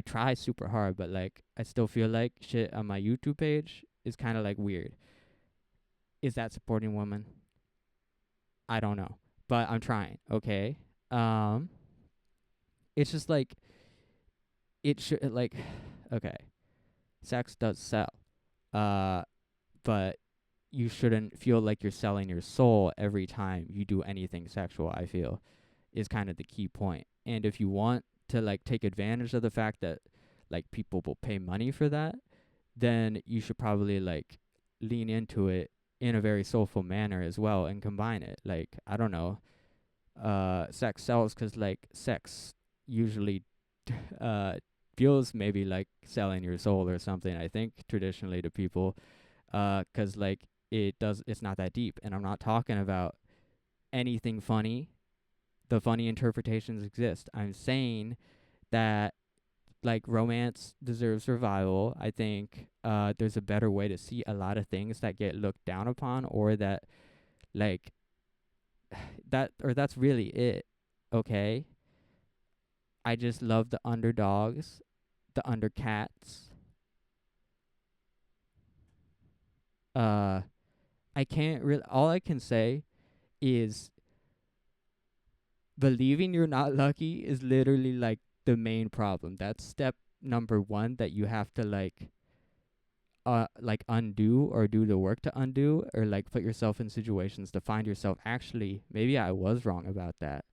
try super hard, but like I still feel like shit on my YouTube page is kind of like weird. Is that supporting women? I don't know, but I'm trying. Okay. Um, it's just like it should like okay, sex does sell. Uh, but you shouldn't feel like you're selling your soul every time you do anything sexual. I feel is kind of the key point. And if you want to like take advantage of the fact that like people will pay money for that, then you should probably like lean into it in a very soulful manner as well and combine it. Like, I don't know, sex sells because like sex usually uh feels maybe like selling your soul or something, I think, traditionally to people. 'Cause like it's not that deep. And I'm not talking about anything funny. The funny interpretations exist. I'm saying that like romance deserves survival. I think there's a better way to see a lot of things that get looked down upon, or that like that's really it. Okay? I just love the underdogs, the undercats. Uh I can't really all I can say is believing you're not lucky is literally like the main problem. That's step number 1 that you have to like undo or do the work to undo, or like put yourself in situations to find yourself actually maybe I was wrong about that,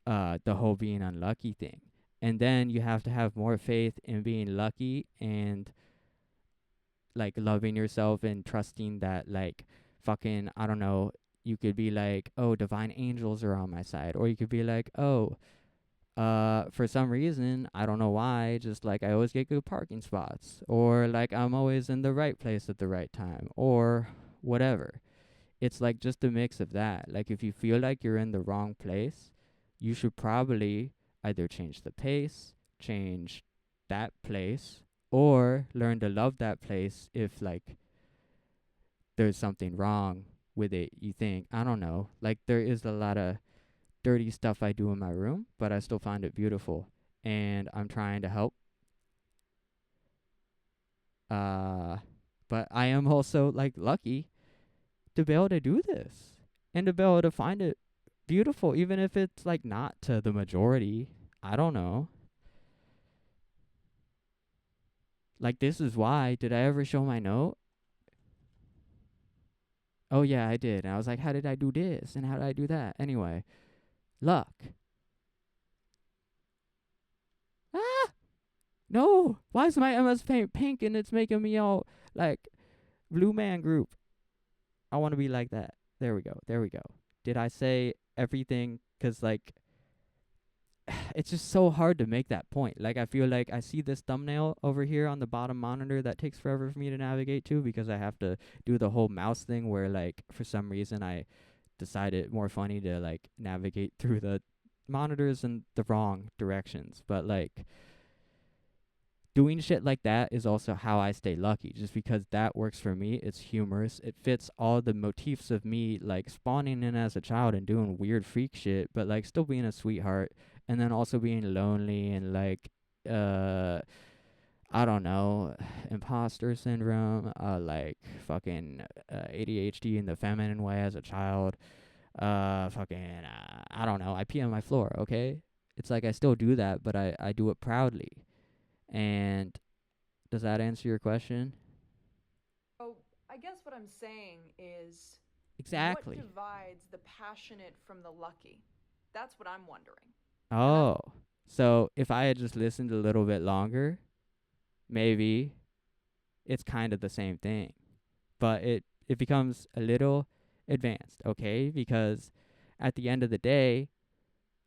the whole being unlucky thing. And then you have to have more faith in being lucky and like loving yourself and trusting that like fucking I don't know, you could be like, oh, divine angels are on my side, or you could be like, oh, for some reason, I don't know why, just like I always get good parking spots, or like I'm always in the right place at the right time, or whatever. It's like just a mix of that. Like if you feel like you're in the wrong place, you should probably either change the pace, change that place, or learn to love that place if like there's something wrong with it, you think. I don't know. Like there is a lot of dirty stuff I do in my room, but I still find it beautiful. And I'm trying to help. Uh but I am also like lucky to be able to do this and to be able to find it beautiful, even if it's like not to the majority. I don't know. Like this is why did I ever show my note? Oh yeah, I did. And I was like, how did I do this? And how did I do that? Anyway, luck. Ah, no. Why is my MS Paint pink and it's making me all like Blue Man Group? I want to be like that. There we go. There we go. Did I say everything? Cause like it's just so hard to make that point. Like I feel like I see this thumbnail over here on the bottom monitor that takes forever for me to navigate to because I have to do the whole mouse thing where like for some reason I decided more funny to like navigate through the monitors in the wrong directions. But like doing shit like that is also how I stay lucky, just because that works for me. It's humorous. It fits all the motifs of me like spawning in as a child and doing weird freak shit, but like still being a sweetheart and then also being lonely and like uh I don't know, imposter syndrome, like fucking ADHD in the feminine way as a child. Fucking I don't know. I pee on my floor, okay? It's like I still do that, but I do it proudly. And does that answer your question? So I guess what I'm saying is, what Exactly. divides the passionate from the lucky? That's what I'm wondering. And that's Oh. So if I had just listened a little bit longer, maybe it's kind of the same thing. But it becomes a little advanced, okay? Because at the end of the day,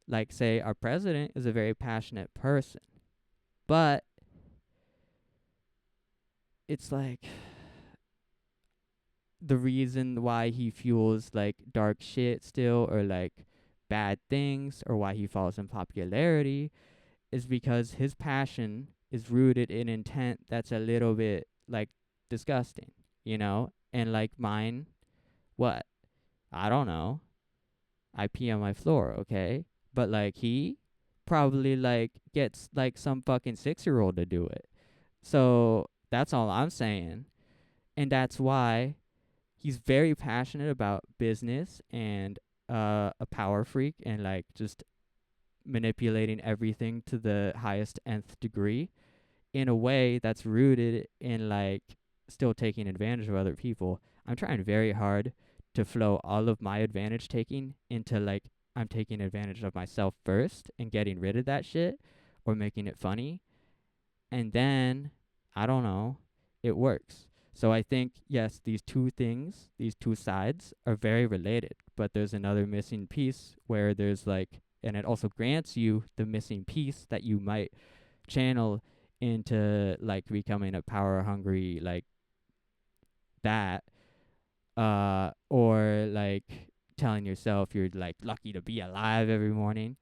like say our president is a very passionate person, but it's like the reason why he fuels like dark shit still or like bad things or why he falls in popularity is because his passion is rooted in intent that's a little bit like disgusting, you know? And like mine, what? I don't know. I pee on my floor, okay? But like he probably like gets like some fucking 6-year-old to do it. So that's all I'm saying. And that's why he's very passionate about business and a power freak and like just manipulating everything to the highest nth degree in a way that's rooted in like still taking advantage of other people. I'm trying very hard to flow all of my advantage taking into like I'm taking advantage of myself first and getting rid of that shit or making it funny. And then I don't know, it works. So I think yes, these two things, these two sides are very related, but there's another missing piece where there's like and it also grants you the missing piece that you might channel into like becoming a power hungry like that or like telling yourself you're like lucky to be alive every morning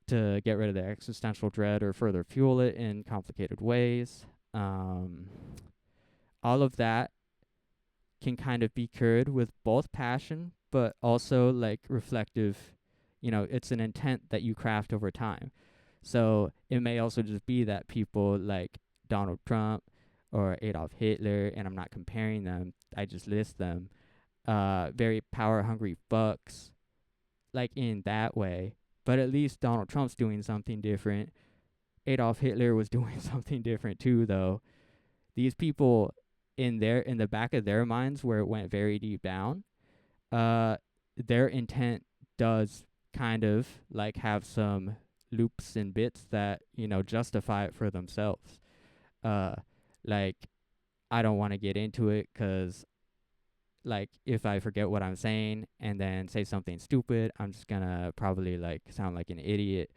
to get rid of the existential dread or further fuel it in complicated ways. um all of that can kind of be cured with both passion but also like reflective, it's an intent that you craft over time. So it may also just be that people like Donald Trump or Adolf Hitler, and I'm not comparing them, I just list them, very power hungry fucks, like in that way. But at least Donald Trump's doing something different. Adolf Hitler was doing something different too, though. These people in the back of their minds where it went very deep down, uh, their intent does kind of like have some loops and bits that justify it for themselves. Uh, like I don't want to get into it because like if I forget what I'm saying and then say something stupid, I'm just gonna probably like sound like an idiot.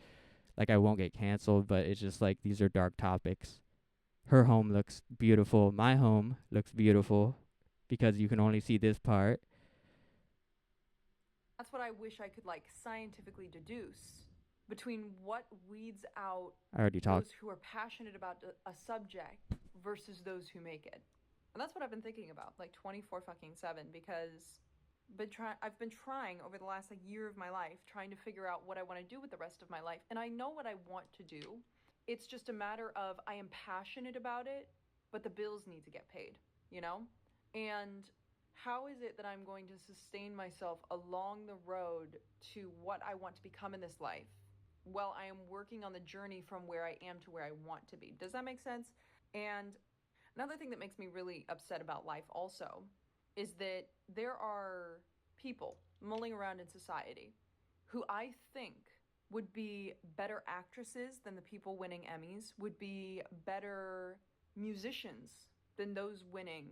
Like I won't get canceled, but it's just like these are dark topics. Her home looks beautiful. My home looks beautiful because you can only see this part. that's what I wish I could like scientifically deduce. between what weeds out I already talked. those who are passionate about a subject versus those who make it. And that's what I've been thinking about, like 24 fucking 7, because I've been trying over the last like year of my life, trying to figure out what I want to do with the rest of my life. And I know what I want to do. It's just a matter of I am passionate about it, but the bills need to get paid, you know? And how is it that I'm going to sustain myself along the road to what I want to become in this life while I am working on the journey from where I am to where I want to be? Does that make sense? And another thing that makes me really upset about life also is that there are people mulling around in society who I think would be better actresses than the people winning Emmys, would be better musicians than those winning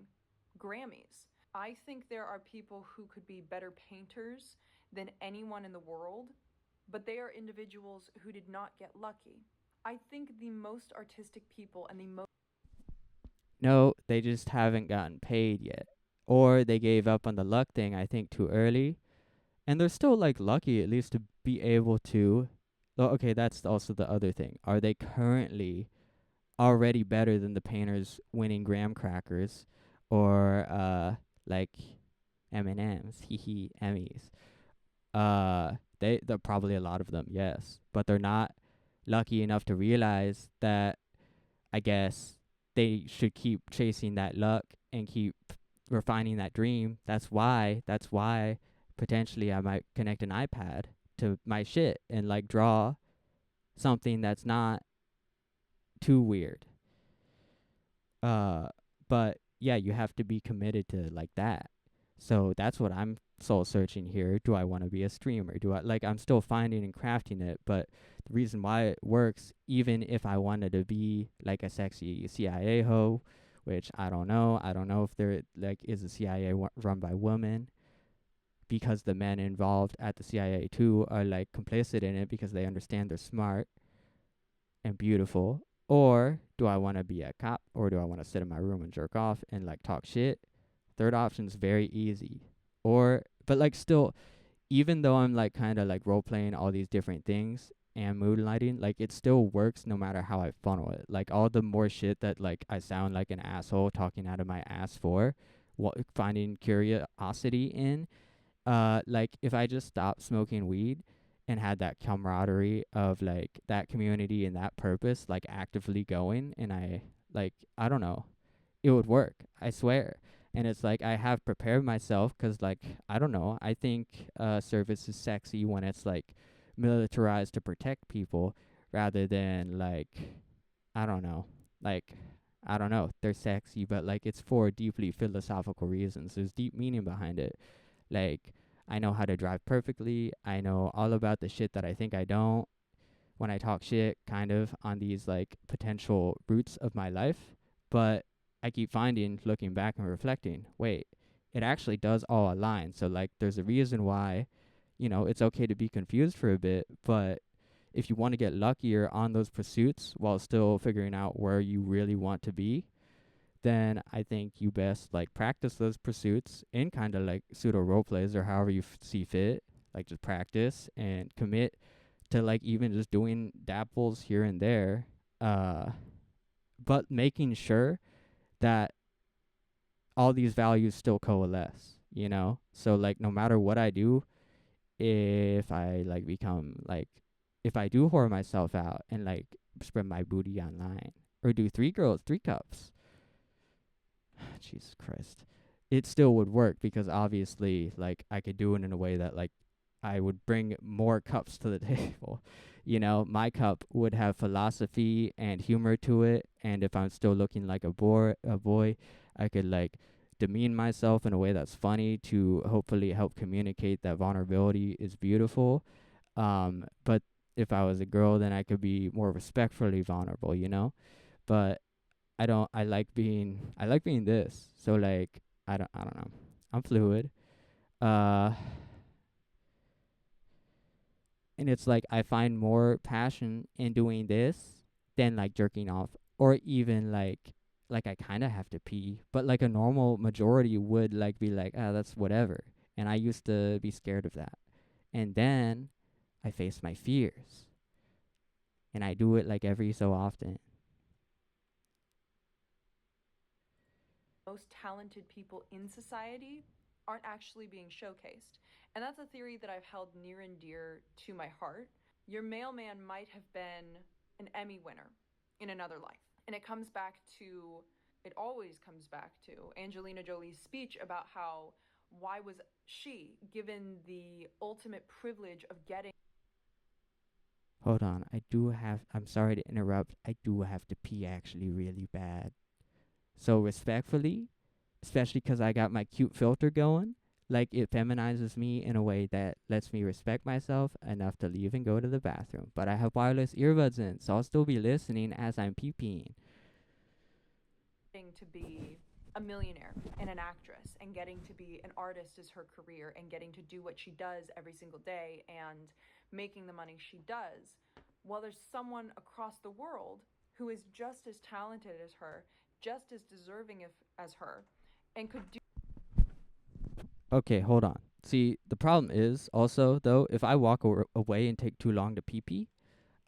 Grammys. I think there are people who could be better painters than anyone in the world, but they are individuals who did not get lucky. I think the most artistic people and the most No, they just haven't gotten paid yet. Or they gave up on the luck thing, I think, too early. And they're still like lucky at least to be able to. Oh, okay, that's also the other thing. Are they currently already better than the painters winning graham crackers or like M&Ms, hee hee, Emmys? They're probably a lot of them, yes, but they're not lucky enough to realize that. I guess they should keep chasing that luck and keep refining that dream. That's why potentially I might connect an iPad to my shit and like draw something that's not too weird. Uh but yeah, you have to be committed to like that. So that's what I'm soul searching here. Do I want to be a streamer? Do I like I'm still finding and crafting it, but the reason why it works, even if I wanted to be like a sexy CIA hoe, which I don't know. I don't know if there like is a CIA run by women because the men involved at the CIA too are like complicit in it because they understand they're smart and beautiful. Or do I want to be a cop or do I want to sit in my room and jerk off and like talk shit? Third option's very easy. Or but like still, even though I'm like kind of like role playing all these different things and moonlighting, like it still works no matter how I funnel it. Like all the more shit that like I sound like an asshole talking out of my ass for, finding curiosity in, like if I just stopped smoking weed and had that camaraderie of like that community and that purpose like actively going and I don't know, it would work, I swear. And it's like I have prepared myself because like I don't know, I think service is sexy when it's like militarized to protect people rather than like I don't know, like I don't know, they're sexy but like it's for deeply philosophical reasons, there's deep meaning behind it. Like I know how to drive perfectly, I know all about the shit that I think I don't when I talk shit kind of on these like potential roots of my life. But I keep finding, looking back and reflecting, wait, it actually does all align. So like there's a reason why, it's okay to be confused for a bit, but if you want to get luckier on those pursuits while still figuring out where you really want to be, then I think you best like practice those pursuits in kind of like pseudo role plays or however you see fit. Like just practice and commit to like even just doing dabbles here and there, uh, but making sure that all these values still coalesce, So like no matter what I do, if I like become like if I do whore myself out and like spread my booty online or do 3 girls, 3 cups, Jesus Christ, it still would work because obviously like I could do it in a way that like I would bring more cups to the table. My cup would have philosophy and humor to it, and if I'm still looking like a boy, I could like demean myself in a way that's funny to hopefully help communicate that vulnerability is beautiful. But if I was a girl, then I could be more respectfully vulnerable. But I like being this. So like I don't know. I'm fluid. Uh and it's like I find more passion in doing this than like jerking off or even like I kind of have to pee, but like a normal majority would like be like, "Ah, that's whatever." And I used to be scared of that. And then I faced my fears. and I do it like every so often. Most talented people in society aren't actually being showcased. And that's a theory that I've held near and dear to my heart. Your mailman might have been an Emmy winner in another life. And it always comes back to Angelina Jolie's speech about how, why was she given the ultimate privilege of getting. Hold on, I'm sorry to interrupt. I do have to pee actually really bad. So respectfully, especially because I got my cute filter going, like it feminizes me in a way that lets me respect myself enough to leave and go to the bathroom. But I have wireless earbuds in, so I'll still be listening as I'm pee-peeing. To be a millionaire and an actress and getting to be an artist is her career and getting to do what she does every single day and making the money she does, while there's someone across the world who is just as talented as her, just as deserving as her, and could do. Okay, hold on. See, the problem is also, though, if I walk away and take too long to pee-pee,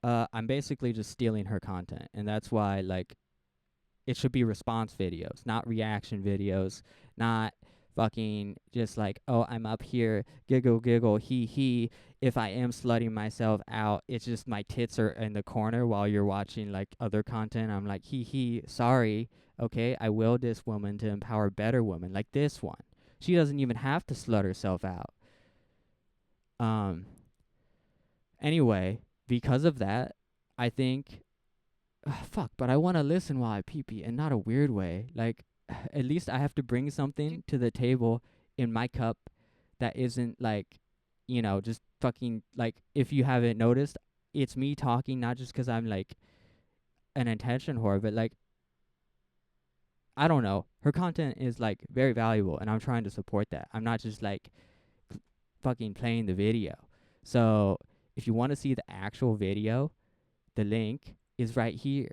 I'm basically just stealing her content. And that's why, like, it should be response videos, not reaction videos, not fucking just like, oh, I'm up here, giggle, giggle, hee hee. If I am slutting myself out, it's just my tits are in the corner while you're watching like other content. I'm like, hee hee, sorry. Okay, I will this woman to empower better women like this one. She doesn't even have to slut herself out. Um, anyway, because of that, I think fuck, but I want to listen while I pee pee and not a weird way. Like, at least I have to bring something to the table in my cup that isn't like, just fucking like, if you haven't noticed, it's me talking, not just 'cause I'm like an attention whore, but like, I don't know. Her content is like very valuable and I'm trying to support that. I'm not just like fucking playing the video. So, if you want to see the actual video, the link is right here.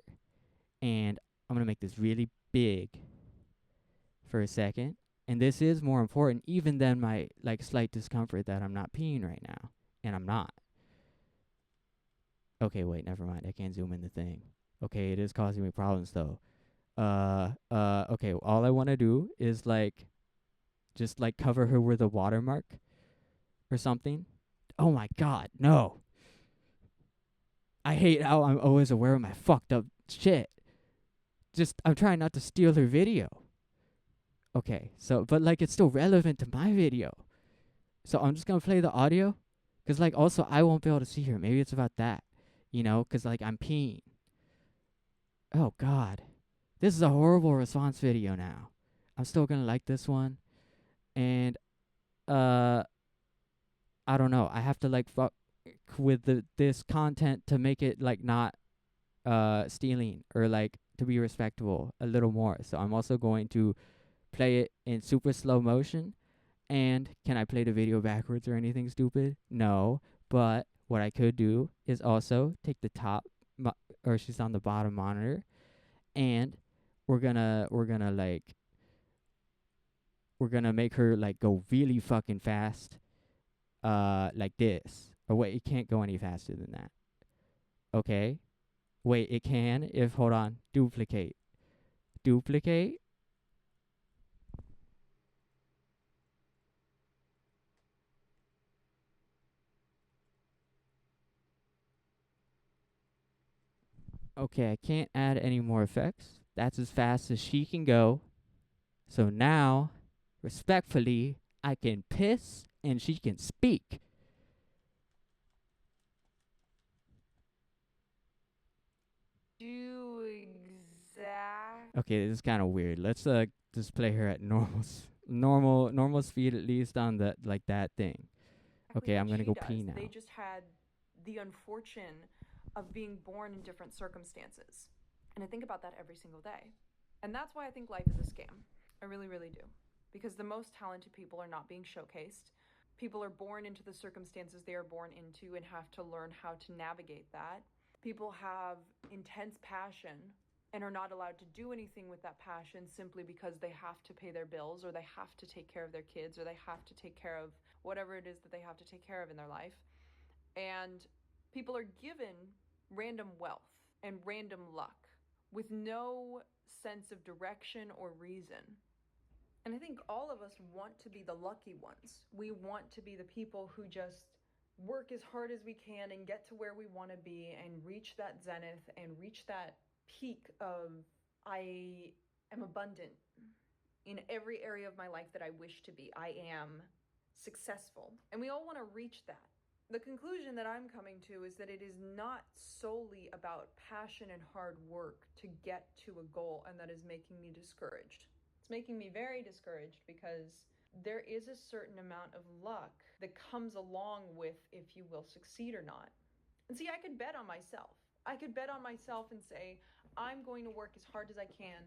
And I'm going to make this really big for a second. And this is more important even than my like slight discomfort that I'm not peeing right now. And I'm not. Okay, wait, never mind. I can't zoom in the thing. Okay, it is causing me problems though. Okay, all I want to do is like just like cover her with a watermark or something. Oh my god, no. I hate how I'm always aware of my fucked up shit. Just I'm trying not to steal her video. Okay, so but like it's still relevant to my video. So I'm just gonna play the audio, cause like also I won't be able to see her. Maybe it's about that, cause like I'm peeing. Oh God, this is a horrible response video now. I'm still gonna like this one, and uh, I don't know. I have to like fuck with this content to make it like not stealing or like to be respectable a little more. So I'm also going to play it in super slow motion. And can I play the video backwards or anything stupid? No. But what I could do is also take the or she's on the bottom monitor, and we're gonna make her like go really fucking fast, like this. Or wait, it can't go any faster than that. Okay. Wait, it can if hold on, duplicate. Okay, I can't add any more effects. That's as fast as she can go. So now, respectfully, I can piss and she can speak. Do exact. Okay, this is kind of weird. Let's just play her at normal speed, at least on the like that thing. Exactly Okay, what I'm gonna she go does. pee now. They just had the unfortune of being born in different circumstances. And I think about that every single day. And that's why I think life is a scam. I really, really do. Because the most talented people are not being showcased. People are born into the circumstances they are born into and have to learn how to navigate that. People have intense passion and are not allowed to do anything with that passion simply because they have to pay their bills or they have to take care of their kids or they have to take care of whatever it is that they have to take care of in their life. And people are given random wealth and random luck with no sense of direction or reason. And I think all of us want to be the lucky ones. We want to be the people who just work as hard as we can and get to where we want to be and reach that zenith and reach that peak of I am abundant in every area of my life that I wish to be. I am successful. And we all want to reach that. The conclusion that I'm coming to is that it is not solely about passion and hard work to get to a goal, and that is making me discouraged. It's making me very discouraged because there is a certain amount of luck that comes along with if you will succeed or not. And see, I could bet on myself. I could bet on myself and say, I'm going to work as hard as I can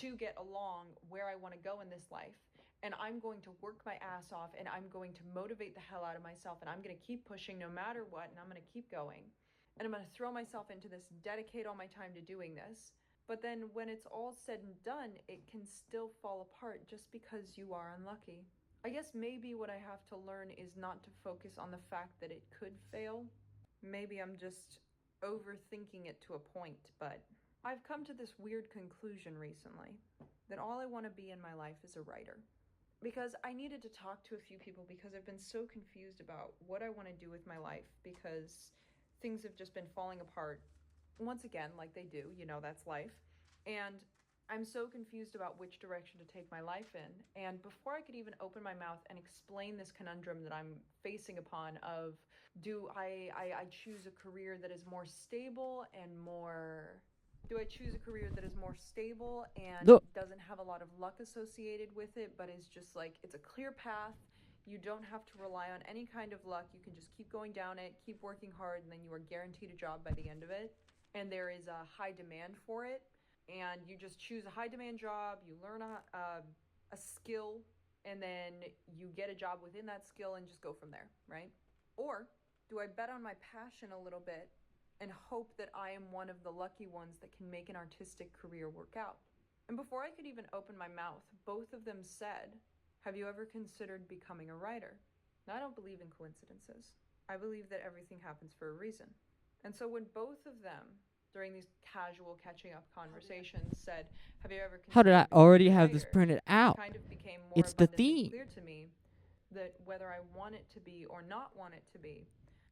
to get along where I want to go in this life. And I'm going to work my ass off, and I'm going to motivate the hell out of myself, and I'm going to keep pushing no matter what, and I'm going to keep going. And I'm going to throw myself into this, dedicate all my time to doing this. But then when it's all said and done, it can still fall apart just because you are unlucky. I guess maybe what I have to learn is not to focus on the fact that it could fail. Maybe I'm just overthinking it to a point, but I've come to this weird conclusion recently that all I want to be in my life is a writer. Because I needed to talk to a few people because I've been so confused about what I want to do with my life because things have just been falling apart once again, like they do, that's life. And I'm so confused about which direction to take my life in. And before I could even open my mouth and explain this conundrum that I'm facing upon of, do I choose a career that is more stable and more... Do I choose a career that is more stable and doesn't have a lot of luck associated with it, but is just like, it's a clear path. You don't have to rely on any kind of luck. You can just keep going down it, keep working hard, and then you are guaranteed a job by the end of it. And there is a high demand for it. And you just choose a high demand job, you learn a skill, and then you get a job within that skill and just go from there, right? Or do I bet on my passion a little bit and hope that I am one of the lucky ones that can make an artistic career work out? And before I could even open my mouth, both of them said, have you ever considered becoming a writer? Now, I don't believe in coincidences. I believe that everything happens for a reason. And so when both of them, during these casual catching up conversations, said, have you ever considered How did I becoming already a have this writer? printed out? It kind of became more It's the abundantly theme. clear to me that whether I want it to be or not want it to be,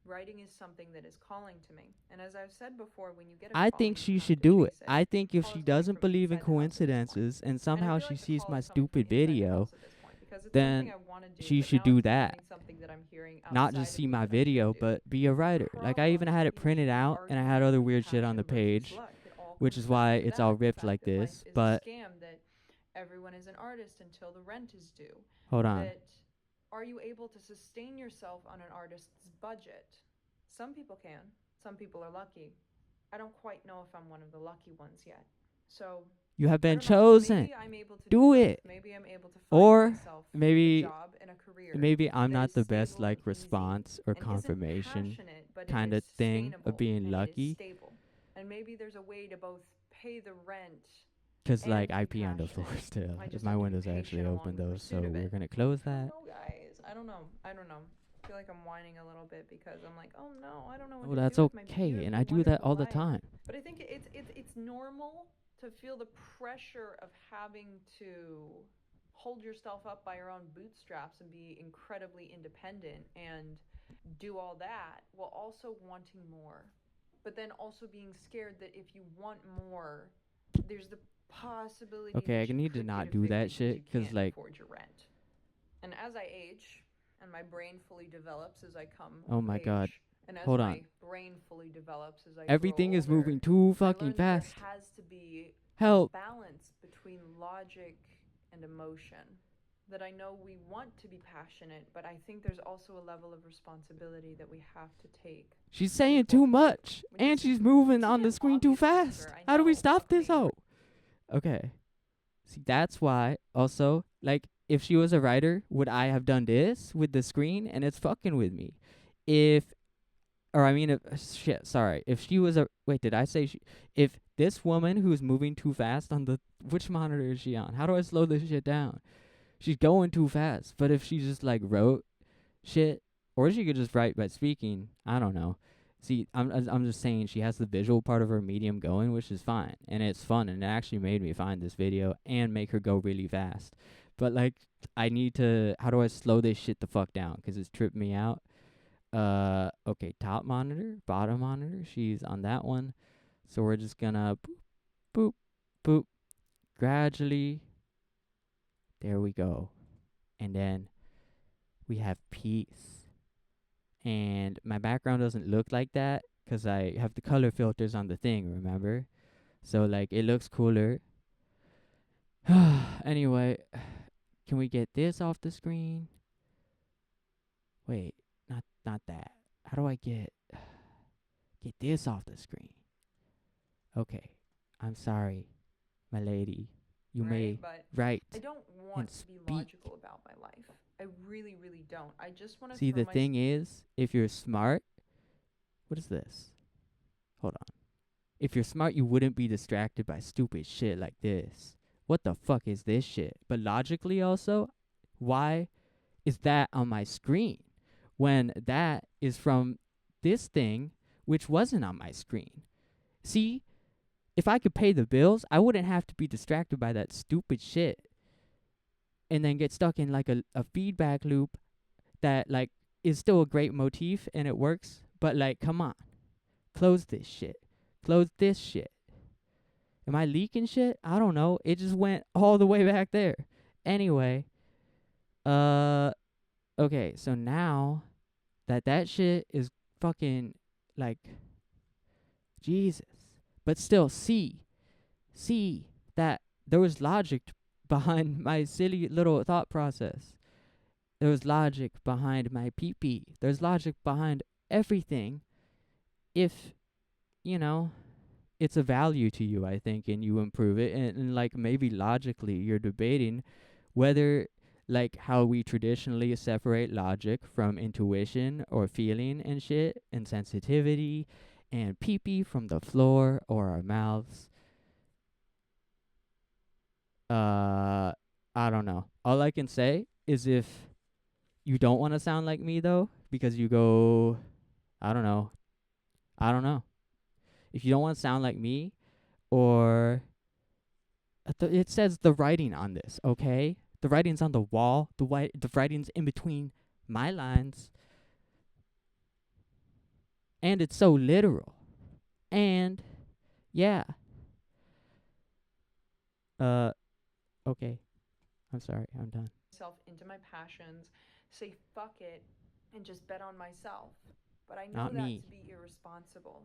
writing is something that is calling to me. And as I've said before, when you get a I calling, think you she have should to do chase it. I think if she Call is coming doesn't from believe in inside the house at this point. coincidences and And I somehow feel she like the sees call my is coming stupid from inside the video, house at this point, because it's then something I want to do, she but should now do it's that. becoming something that I'm hearing Not outside just of see me my that I need to video, do. but be a writer. Like, I even had it Problem printed is out, and I had arguing other weird shit on passion the versus page, luck. It all which comes is back why to it's that, all the ripped fact like that life this. is But a scam, that everyone is an artist until the rent is due. hold on. That are you able to sustain yourself on an artist's budget? Some people can. Some people are lucky. I don't quite know if I'm one of the lucky ones yet. So You have I been don't know. chosen. Maybe I'm able to Do both. it. Maybe I'm able to find Or myself a maybe job and a career I'm that not is the best stable and like easy response or and isn't confirmation passionate, but it kind is of thing sustainable of being and it is lucky. stable. And maybe there's a way to both pay the rent Because, and like, be I pee on the floor passionate. still. I If just my have to be window's actually patient along open, the though, pursuit so of we're it. going to close I don't that. know, guys. I don't know. I feel like I'm whining a little bit because I'm like, oh no, I don't know what Oh, to that's do with my okay. And I beautiful, do that wonderful all the life. time. But I think it's normal to feel the pressure of having to hold yourself up by your own bootstraps and be incredibly independent and do all that while also wanting more. But then also being scared that if you want more, there's the possibility Okay, that I you need to could not get do evicted that because shit, you 'cause, can't like, afford your rent. And as I age and my brain fully develops as I come oh of my age, God. and as Hold my on. brain fully develops as I Everything grow is older, moving too I fucking learned that fast. there has to be Help. a balance between logic and emotion. That I know we want to be passionate, but I think there's also a level of responsibility that we have to take. She's saying too much. Which And is she's moving on an the screen too obvious fast. answer, I How do we know, stop fuck this me. hoe? Okay. See, that's why, also, like, if she was a writer, would I have done this with the screen? And it's fucking with me. If shit, sorry. If she was wait, did I say if this woman who's moving too fast on which monitor is she on? How do I slow this shit down? She's going too fast. But if she just, like, wrote shit, or she could just write by speaking, I don't know. See, I'm just saying she has the visual part of her medium going, which is fine, and it's fun, and it actually made me find this video and make her go really fast. But like, I need to. How do I slow this shit the fuck down? 'Cause it's tripped me out. Okay, top monitor, bottom monitor. She's on that one, so we're just gonna boop, boop, boop, gradually. There we go, and then we have peace. And my background doesn't look like that because I have the color filters on the thing, remember? So like it looks cooler. Anyway, can we get this off the screen? Wait, not that. How do I get this off the screen? Okay, I'm sorry, my lady. You may but write I don't and want to be speak. logical about my life. I really, really don't. I just want to See, the thing is, if you're smart, what is this? Hold on. If you're smart, you wouldn't be distracted by stupid shit like this. What the fuck is this shit? But logically also, why is that on my screen when that is from this thing which wasn't on my screen? See, if I could pay the bills, I wouldn't have to be distracted by that stupid shit and then get stuck in like a feedback loop that like is still a great motif and it works, but like come on. Close this shit. Close this shit. Am I leaking shit? I don't know. It just went all the way back there. Anyway, okay, so now that shit is fucking like Jesus. But still see that there was logic behind my silly little thought process. There was logic behind my pee-pee. There's logic behind everything if, you know, it's a value to you, I think, and you improve it. And like maybe logically you're debating whether like how we traditionally separate logic from intuition or feeling and shit and sensitivity and pee-pee from the floor or our mouths. I don't know. All I can say is if you don't want to sound like me though, because you go, I don't know. If you don't want to sound like me, or it says the writing on this, okay? The writing's on the wall. The writing's in between my lines, and it's so literal. And yeah. Okay. I'm sorry. I'm done. myself into my passions, say fuck it, and just bet on myself. But I know Not that me. to be irresponsible.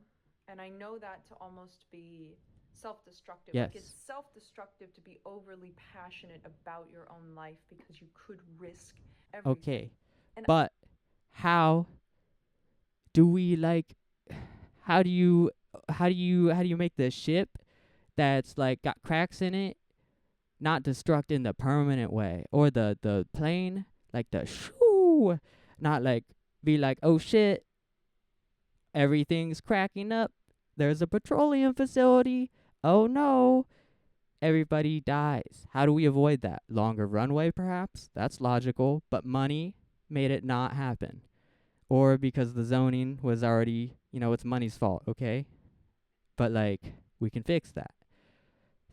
And I know that to almost be self destructive. Yes. Like it's self destructive to be overly passionate about your own life because you could risk everything. Okay. And But how do we like how do you make the ship that's like got cracks in it not destruct in the permanent way, or the plane like the shoo not like be like, oh shit, everything's cracking up, there's a petroleum facility, oh no, everybody dies. How do we avoid that? Longer runway perhaps, that's logical, but money made it not happen. Or because the zoning was already, it's money's fault, okay? But like we can fix that.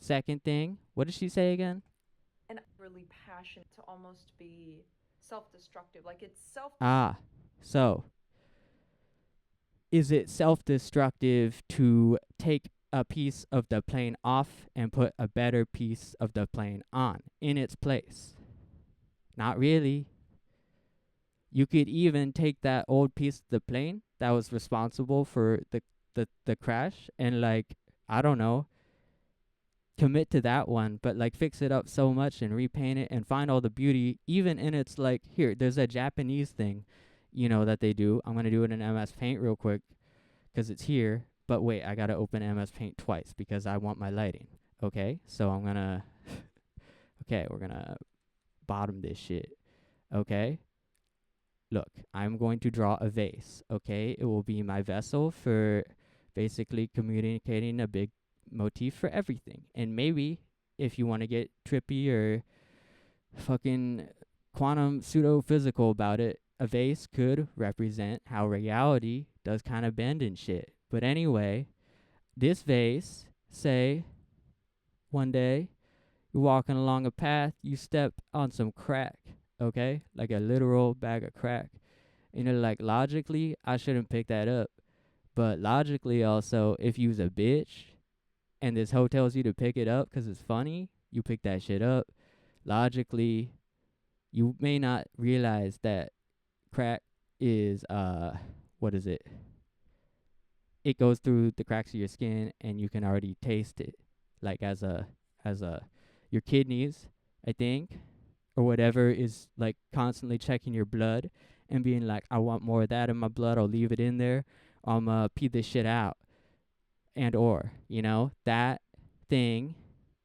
Second thing, what did she say again? and really passionate to almost be self destructive. Like it's self So is it self-destructive to take a piece of the plane off and put a better piece of the plane on in its place? Not really. You could even take that old piece of the plane that was responsible for the crash and like, I don't know, commit to that one, but like fix it up so much and repaint it and find all the beauty even in its like, here, there's a Japanese thing, that they do. I'm going to do it in MS Paint real quick because it's here. But wait, I got to open MS Paint twice because I want my lighting. Okay? So I'm going to okay, we're going to bottom this shit. Okay? Look, I'm going to draw a vase. Okay? It will be my vessel for basically communicating a big motif for everything. And maybe if you want to get trippy or fucking quantum pseudo physical about it, a vase could represent how reality does kind of bend and shit. But anyway, this vase, say, one day you're walking along a path, you step on some crack, okay? Like a literal bag of crack. And you're like, logically, I shouldn't pick that up. But logically, also, if you's a bitch and this hoe tells you to pick it up because it's funny, you pick that shit up. Logically, you may not realize that crack is, what is it? It goes through the cracks of your skin and you can already taste it, like as a your kidneys, I think, or whatever is like constantly checking your blood and being like, I want more of that in my blood. I'll leave it in there. I'm pee this shit out, and or that thing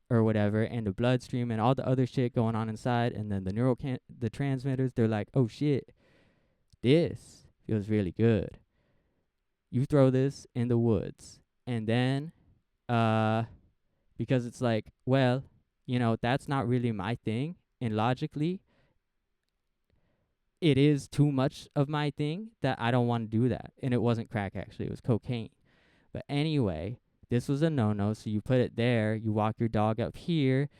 or whatever, and the bloodstream and all the other shit going on inside, and then the transmitters. They're like, oh shit, this feels really good. You throw this in the woods, and then because it's like, well, that's not really my thing, and logically it is too much of my thing that I don't want to do that. And it wasn't crack, actually, it was cocaine. But anyway, this was a no-no, so you put it there, you walk your dog up here,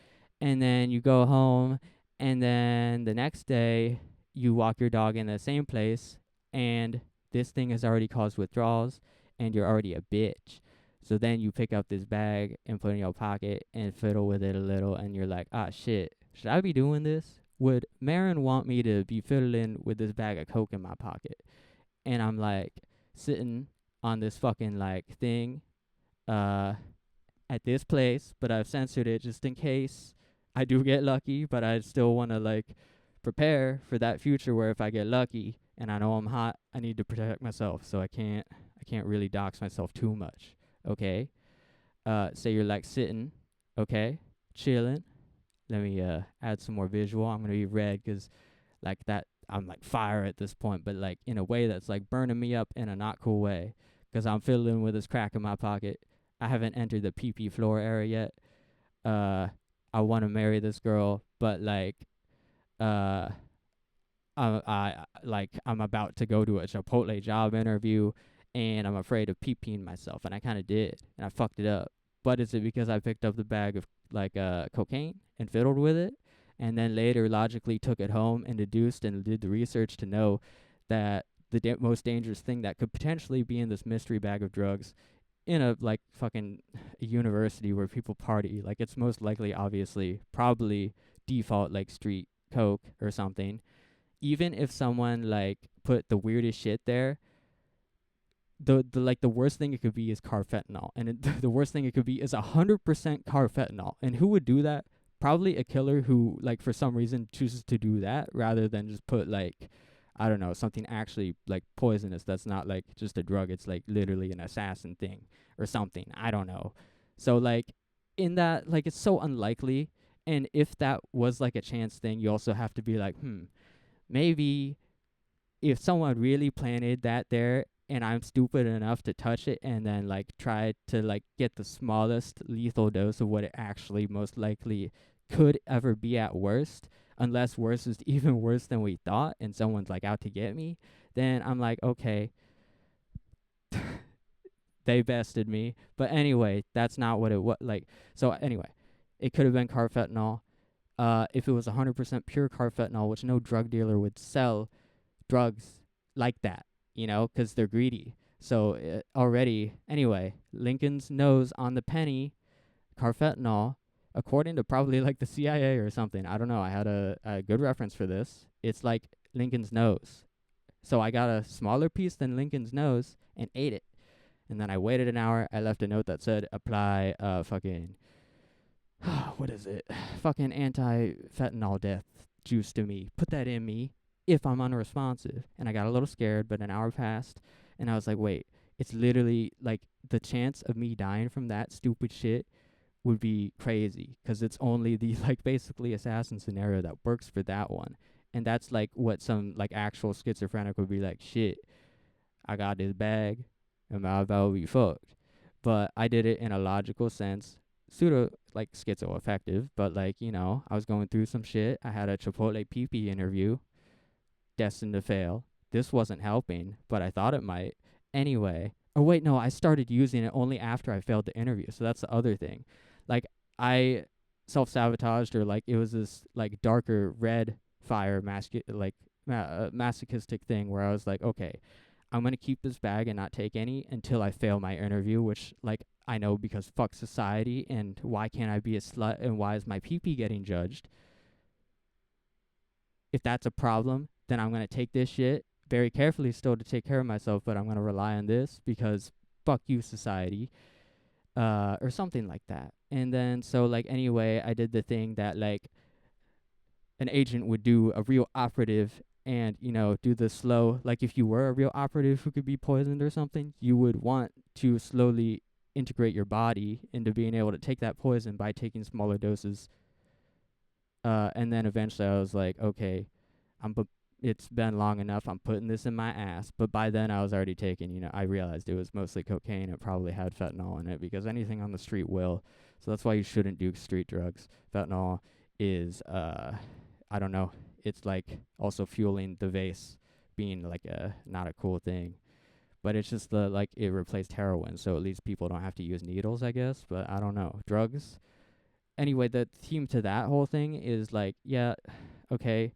and then you go home, and then the next day you walk your dog in the same place, and this thing has already caused withdrawals, and you're already a bitch. So then you pick up this bag and put it in your pocket and fiddle with it a little, and you're like, ah, shit, should I be doing this? Would Marin want me to be fiddling with this bag of coke in my pocket? And I'm like sitting on this fucking like thing at this place, but I've censored it just in case I do get lucky, but I still want to like prepare for that future where if I get lucky and I know I'm hot, I need to protect myself, so I can't really dox myself too much. Okay? Say you're like sitting, okay, chilling. Let me add some more visual. I'm gonna be red because like that I'm like fire at this point, but like in a way that's like burning me up in a not cool way because I'm fiddling with this crack in my pocket. I haven't entered the pee floor area yet. I want to marry this girl, but like uh I'm about to go to a Chipotle job interview and I'm afraid of peeing myself, and I kind of did, and I fucked it up. But is it because I picked up the bag of like cocaine and fiddled with it, and then later logically took it home and deduced and did the research to know that the most dangerous thing that could potentially be in this mystery bag of drugs in a like fucking university where people party, like it's most likely obviously probably default like street coke or something. Even if someone like put the weirdest shit there, the like the worst thing it could be is carfentanil, and the worst thing it could be is 100% carfentanil. And who would do that? Probably a killer who like for some reason chooses to do that rather than just put like, I don't know, something actually like poisonous that's not like just a drug, it's like literally an assassin thing or something, I don't know. So like in that, like it's so unlikely. And if that was like a chance thing, you also have to be like, maybe if someone really planted that there and I'm stupid enough to touch it and then like try to like get the smallest lethal dose of what it actually most likely could ever be at worst, unless worse is even worse than we thought and someone's like out to get me, then I'm like, okay, they bested me. But anyway, that's not what it was like. So anyway, it could have been carfentanil. If it was 100% pure carfentanil, which no drug dealer would sell drugs like that, because they're greedy. So already, anyway, Lincoln's nose on the penny, carfentanil, according to probably like the CIA or something. I don't know. I had a good reference for this. It's like Lincoln's nose. So I got a smaller piece than Lincoln's nose and ate it. And then I waited an hour. I left a note that said, apply fucking, what is it? Fucking anti-fentanyl death juice to me. Put that in me if I'm unresponsive. And I got a little scared, but an hour passed. And I was like, wait, it's literally like the chance of me dying from that stupid shit would be crazy because it's only the like basically assassin scenario that works for that one. And that's like what some like actual schizophrenic would be like, shit, I got this bag. I'm about to be fucked. But I did it in a logical sense, pseudo like schizo effective, but like, I was going through some shit. I had a Chipotle pee interview. destined to fail. This wasn't helping, but I thought it might. Anyway, oh wait, no, I started using it only after I failed the interview. So that's the other thing. Like I self-sabotaged, or like it was this like darker red fire masochistic thing where I was like, okay, I'm going to keep this bag and not take any until I fail my interview, which like I know, because fuck society, and why can't I be a slut, and why is my pee getting judged? If that's a problem, then I'm going to take this shit very carefully still to take care of myself, but I'm going to rely on this because fuck you, society, or something like that. And then, so, like, anyway, I did the thing that, like, an agent would do, a real operative, and, you know, do the slow, like, if you were a real operative who could be poisoned or something, you would want to slowly integrate your body into being able to take that poison by taking smaller doses. And then eventually I was like, okay, it's been long enough. I'm putting this in my ass. But by then I was already taking, you know, I realized it was mostly cocaine. It probably had fentanyl in it, because anything on the street will. So that's why you shouldn't do street drugs. Fentanyl is, I don't know, it's like also fueling the vase being like not a cool thing. But it's just like it replaced heroin, so at least people don't have to use needles, I guess. But I don't know. Drugs, anyway, the theme to that whole thing is like, yeah, okay,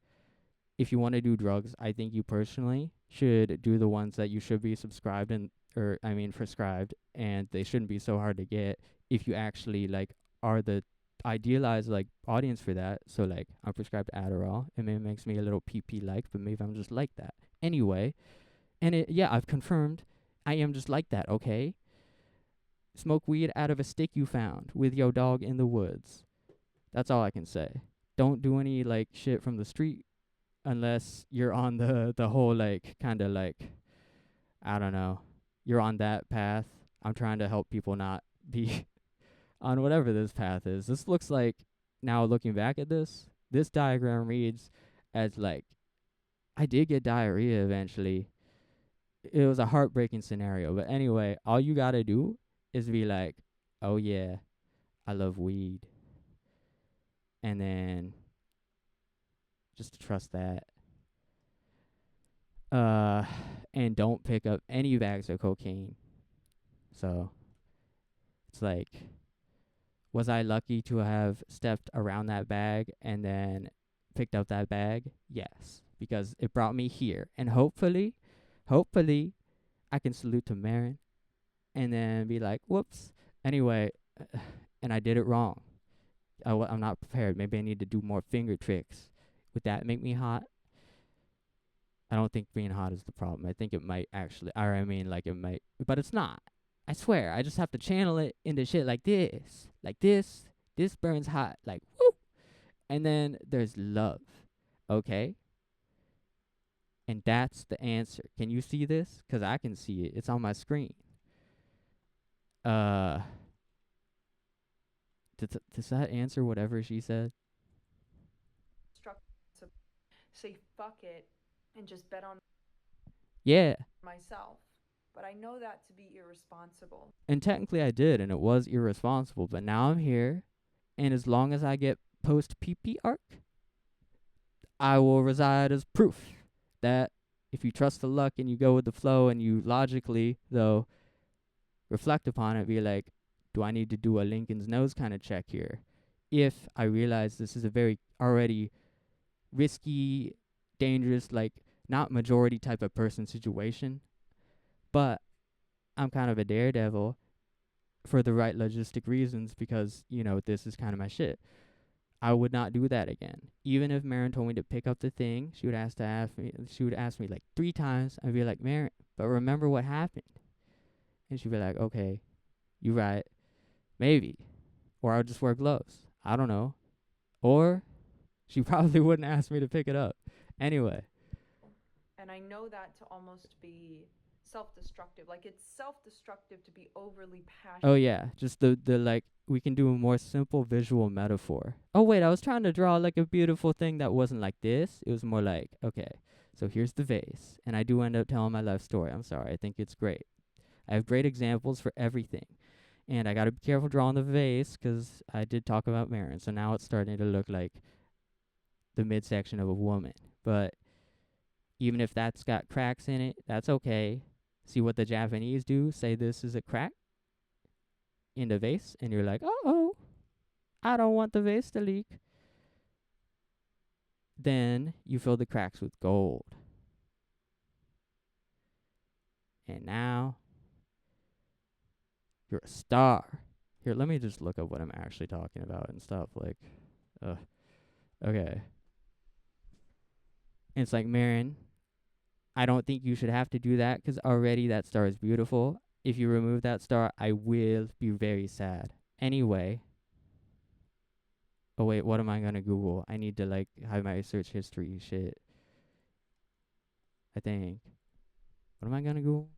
if you want to do drugs, I think you personally should do the ones that you should be subscribed and, or I mean prescribed, and they shouldn't be so hard to get if you actually like are the idealized like audience for that. So like I'm prescribed Adderall, and maybe it makes me a little PP like, but maybe I'm just like that. Anyway, and I've confirmed I am just like that, okay? Smoke weed out of a stick you found with your dog in the woods. That's all I can say. Don't do any like shit from the street unless you're on the whole like kind of like, I don't know, you're on that path. I'm trying to help people not be on whatever this path is. This looks like, now looking back at this diagram reads as like, I did get diarrhea eventually. It was a heartbreaking scenario, but anyway, all you gotta do is be like, oh yeah, I love weed. And then just trust that. And don't pick up any bags of cocaine. So it's like, was I lucky to have stepped around that bag and then picked up that bag? Yes, because it brought me here. And hopefully, I can salute to Marin and then be like, whoops. Anyway, and I did it wrong. I'm not prepared. Maybe I need to do more finger tricks. Would that make me hot? I don't think being hot is the problem. I think it might actually, or I mean, like it might, but it's not. I swear. I just have to channel it into shit like this. Like this. This burns hot. Like, woo. And then there's love. Okay? And that's the answer. Can you see this? Because I can see it. It's on my screen. Does that answer whatever she said? Say fuck it and just bet on Yeah. myself. But I know that to be irresponsible. And technically I did, and it was irresponsible. But now I'm here, and as long as I get post-PP arc, I will reside as proof that if you trust the luck and you go with the flow and you logically, though, reflect upon it, be like, do I need to do a Lincoln's nose kind of check here? If I realize this is a very already risky, dangerous, like not majority type of person situation, but I'm kind of a daredevil for the right logistic reasons, because, you know, this is kind of my shit. I would not do that again. Even if Marin told me to pick up the thing, she would ask me like 3 times. I'd be like, Marin, but remember what happened. And she'd be like, okay, you right. Maybe. Or I'll just wear gloves. I don't know. Or she probably wouldn't ask me to pick it up. Anyway. And I know that to almost be self-destructive. Like, it's self-destructive to be overly passionate. Oh yeah, just the like, we can do a more simple visual metaphor. Oh wait, I was trying to draw like a beautiful thing that wasn't like this. It was more like, okay, so here's the vase, and I do end up telling my life story. I'm sorry, I think it's great. I have great examples for everything. And I got to be careful drawing the vase, because I did talk about Marin. So now it's starting to look like the midsection of a woman. But Even if that's got cracks in it, that's okay. See what the Japanese do? Say this is a crack in the vase, and you're like, oh, I don't want the vase to leak. Then you fill the cracks with gold. And now you're a star. Here, let me just look up what I'm actually talking about and stuff. Like, okay. And it's like, Marin, I don't think you should have to do that because already that star is beautiful. If you remove that star, I will be very sad. Anyway. Oh, wait, what am I going to Google? I need to, like, have my search history shit. I think. What am I going to Google?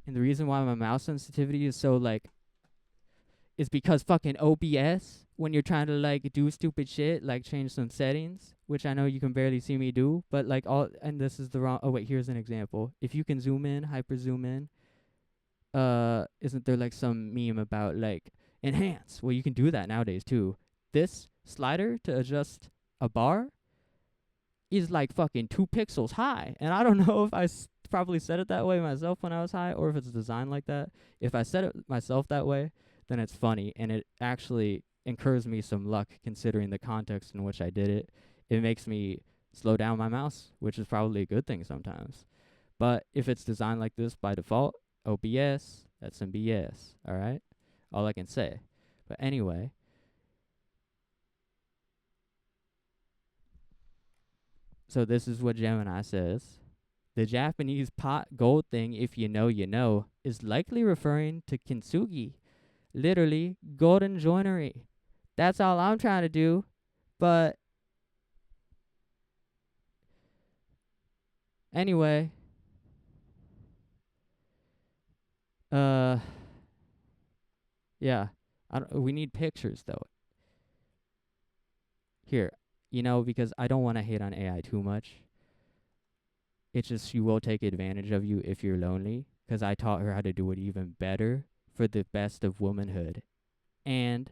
And the reason why my mouse sensitivity is so, like, is because fucking OBS, when you're trying to, like, do stupid shit, like change some settings, which I know you can barely see me do, but, like, and this is the wrong, oh, wait, here's an example. If you can zoom in, hyper zoom in, isn't there, like, some meme about, like, enhance? Well, you can do that nowadays, too. This slider to adjust a bar is, like, fucking 2 pixels high, and I don't know if probably said it that way myself when I was high, or if it's designed like that. If I said it myself that way, then it's funny, and it actually incurs me some luck considering the context in which I did it. It makes me slow down my mouse, which is probably a good thing sometimes. But if it's designed like this by default, OBS, that's some BS, all right? All I can say. But anyway, so this is what Gemini says. The Japanese pot gold thing, if you know, you know, is likely referring to kintsugi, literally golden joinery. That's all I'm trying to do. But anyway, yeah, we need pictures though. Here, because I don't want to hate on AI too much. It's just she will take advantage of you if you're lonely, because I taught her how to do it even better for the best of womanhood. And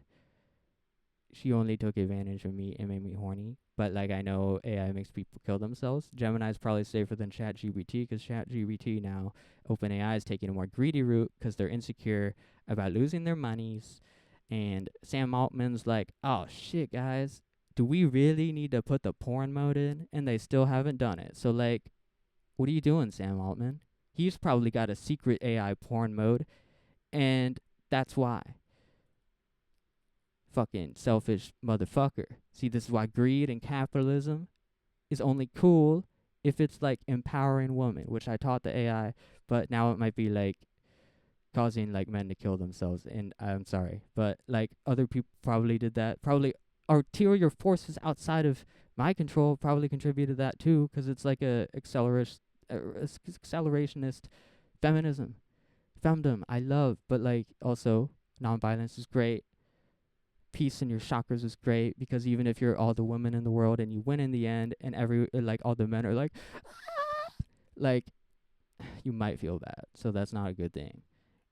she only took advantage of me and made me horny. But, like, I know AI makes people kill themselves. Gemini's probably safer than ChatGPT, because ChatGPT now, OpenAI is taking a more greedy route because they're insecure about losing their monies. And Sam Altman's like, oh, shit, guys. Do we really need to put the porn mode in? And they still haven't done it. So, like, what are you doing, Sam Altman? He's probably got a secret AI porn mode, and that's why. Fucking selfish motherfucker. See, this is why greed and capitalism is only cool if it's, like, empowering women, which I taught the AI, but now it might be, like, causing, like, men to kill themselves, and I'm sorry. But, like, other people probably did that. Probably ulterior forces outside of my control probably contributed to that, too, because it's like a accelerationist feminism. Femdom, I love, but, like, also, nonviolence is great. Peace in your chakras is great, because even if you're all the women in the world and you win in the end, and like all the men are like, ah! Like, you might feel bad, so that's not a good thing.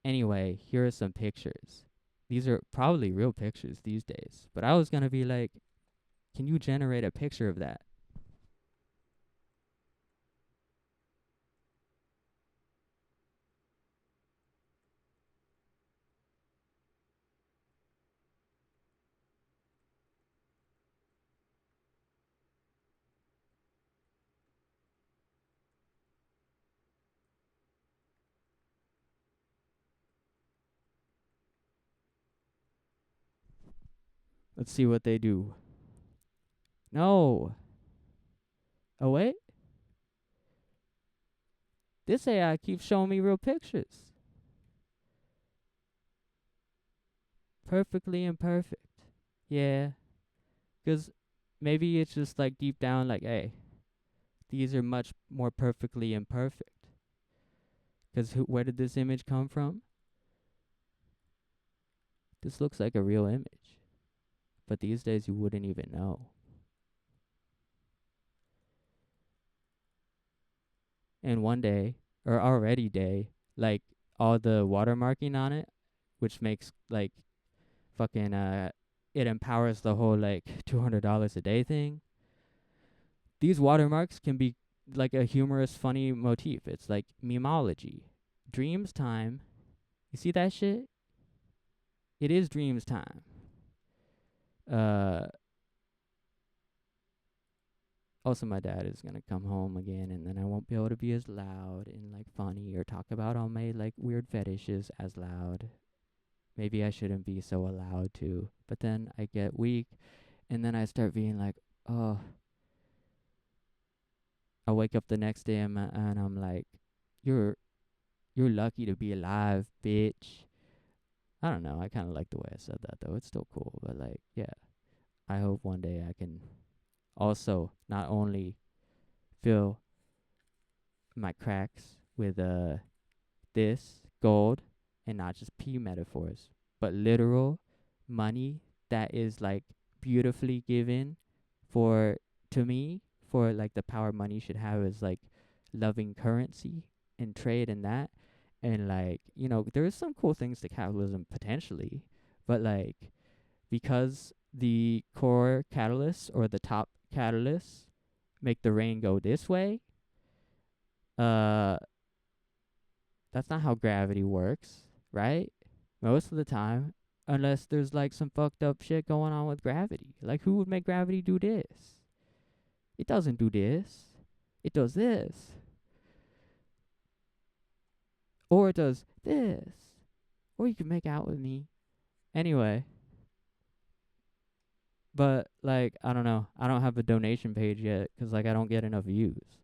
Anyway, here are some pictures. These are probably real pictures these days, but I was gonna be like, can you generate a picture of that? Let's see what they do. No. Oh, wait. This AI keeps showing me real pictures. Perfectly imperfect. Yeah. Because maybe it's just, like, deep down, like, hey, these are much more perfectly imperfect. Because where did this image come from? This looks like a real image. But these days, you wouldn't even know. And one day, or already day, like all the watermarking on it, which makes like fucking it empowers the whole like $200 a day thing. These watermarks can be like a humorous, funny motif. It's like memology. Dreams time. You see that shit? It is dreams time. Uh, Also, my dad is gonna come home again, and then I won't be able to be as loud and like funny or talk about all my like weird fetishes as loud. Maybe I shouldn't be so allowed to. But then I get weak, and then I start being like, oh. I wake up the next day and I'm like, you're you're lucky to be alive, bitch. I don't know. I kind of like the way I said that though. It's still cool, but like, yeah. I hope one day I can also not only fill my cracks with this gold and not just pee metaphors, but literal money that is like beautifully given for to me for like the power money should have is like loving currency and trade and that. And like, there is some cool things to capitalism potentially, but like because the core catalysts or the top catalysts make the rain go this way, uh that's not how gravity works, right? Most of the time, unless there's like some fucked up shit going on with gravity. Like, who would make gravity do this? It doesn't do this. It does this. Or it does this. Or you can make out with me. Anyway. But, like, I don't know. I don't have a donation page yet because, like, I don't get enough views.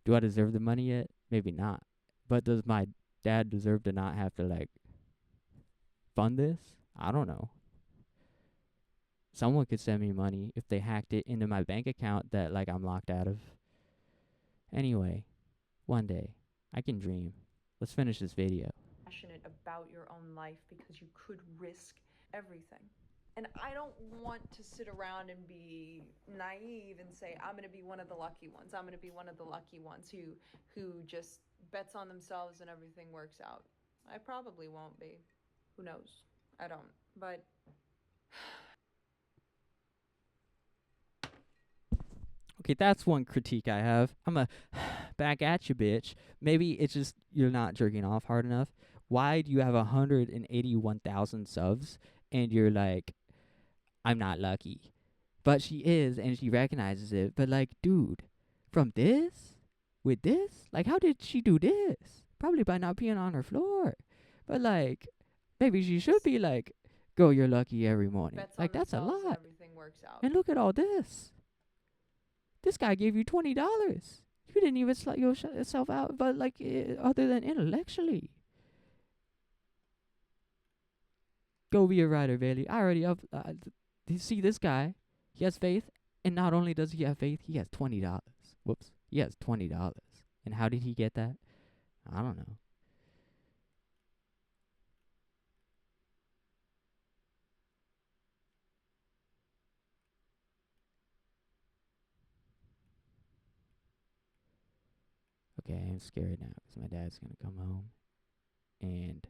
Do I deserve the money yet? Maybe not. But does my dad deserve to not have to, like, fund this? I don't know. Someone could send me money if they hacked it into my bank account that like I'm locked out of. Anyway, one day I can dream. Let's finish this video. Passionate about your own life because you could risk everything. And I don't want to sit around and be naive and say I'm going to be one of the lucky ones. I'm going to be one of the lucky ones who just bets on themselves and everything works out. I probably won't be. Who knows? I don't. But Okay, that's one critique I have. I'm a back at you, bitch. Maybe it's just you're not jerking off hard enough. Why do you have 181,000 subs and you're like, I'm not lucky? But she is, and she recognizes it. But like, dude, from this? With this? Like, how did she do this? Probably by not peeing on her floor. But like, maybe she should be like, go, you're lucky every morning. bets Like, on that's a themselves and lot. everything works out. And look at all this. This guy gave you $20. You didn't even slut yourself out, but like, other than intellectually. Go be a writer, Bailey. I already up. You see this guy? He has faith, and not only does he have faith, he has $20. Whoops, he has $20. And how did he get that? I don't know. Okay, I'm scared now because my dad's gonna come home, and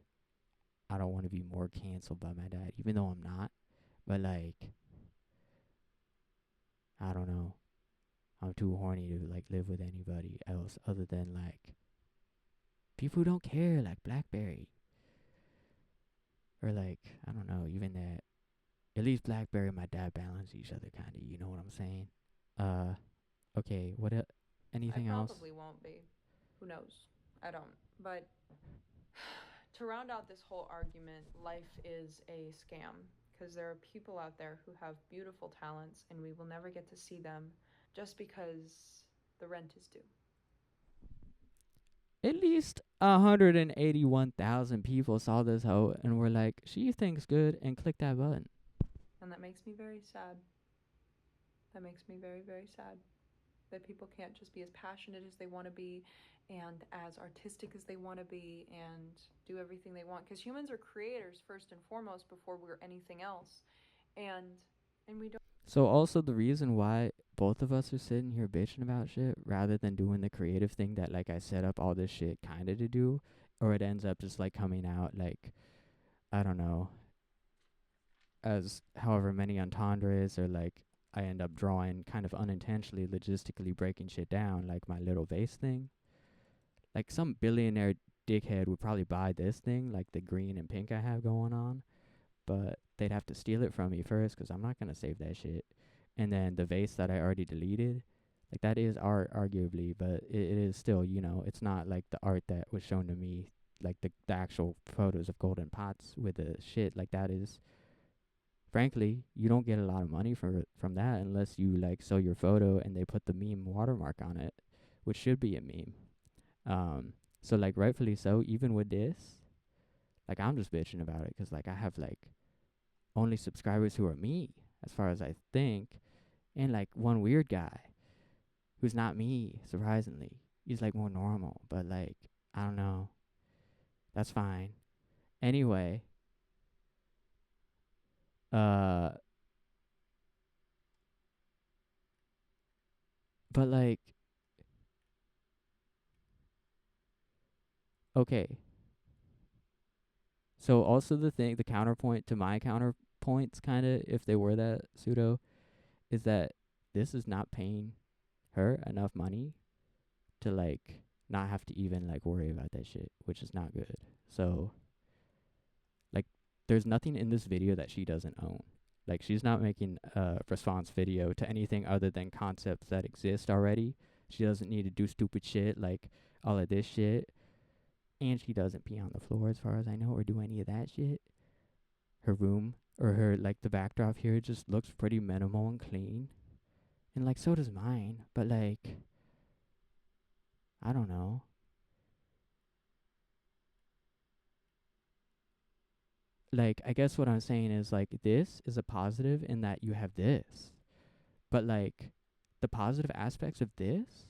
I don't want to be more canceled by my dad, even though I'm not. But like, I don't know. I'm too horny to like live with anybody else other than like people who don't care, like BlackBerry. Or like, I don't know, even that. At least BlackBerry and my dad balance each other, kind of. You know what I'm saying? Okay. Anything I else? probably won't be. Who knows? I don't. But to round out this whole argument, life is a scam because there are people out there who have beautiful talents and we will never get to see them just because the rent is due. At least 181,000 people saw this hoe and were like, "She thinks good," and click that button. And that makes me very sad. That makes me very, very sad that people can't just be as passionate as they want to be and as artistic as they want to be and do everything they want. Because humans are creators first and foremost before we're anything else. and we don't. So also the reason why both of us are sitting here bitching about shit rather than doing the creative thing that like I set up all this shit kind of to do, or it ends up just like coming out like I don't know as however many entendres, or like I end up drawing kind of unintentionally logistically breaking shit down like my little vase thing. Like some billionaire dickhead would probably buy this thing like the green and pink I have going on, but they'd have to steal it from me first because I'm not gonna save that shit. And then the vase that I already deleted, like that is art arguably, but it is still, you know, it's not like the art that was shown to me, like the actual photos of golden pots with the shit. Like that is, frankly, you don't get a lot of money from that unless you like sell your photo and they put the meme watermark on it, which should be a meme. Um, so like rightfully so, even with this, like I'm just bitching about it because like I have like only subscribers who are me, as far as I think, and like one weird guy who's not me, surprisingly. He's like more normal, but like, I don't know. That's fine. Anyway, uh, but like, okay. So also the counterpoint to my counterpoints, kind of, if they were that pseudo, is that this is not paying her enough money to like not have to even like worry about that shit, which is not good. So like there's nothing in this video that she doesn't own. Like she's not making a response video to anything other than concepts that exist already. She doesn't need to do stupid shit like all of this shit. And she doesn't pee on the floor as far as I know or do any of that shit. Her room or her like the backdrop here just looks pretty minimal and clean. And like so does mine. But like I don't know. Like I guess what I'm saying is like this is a positive in that you have this. But like the positive aspects of this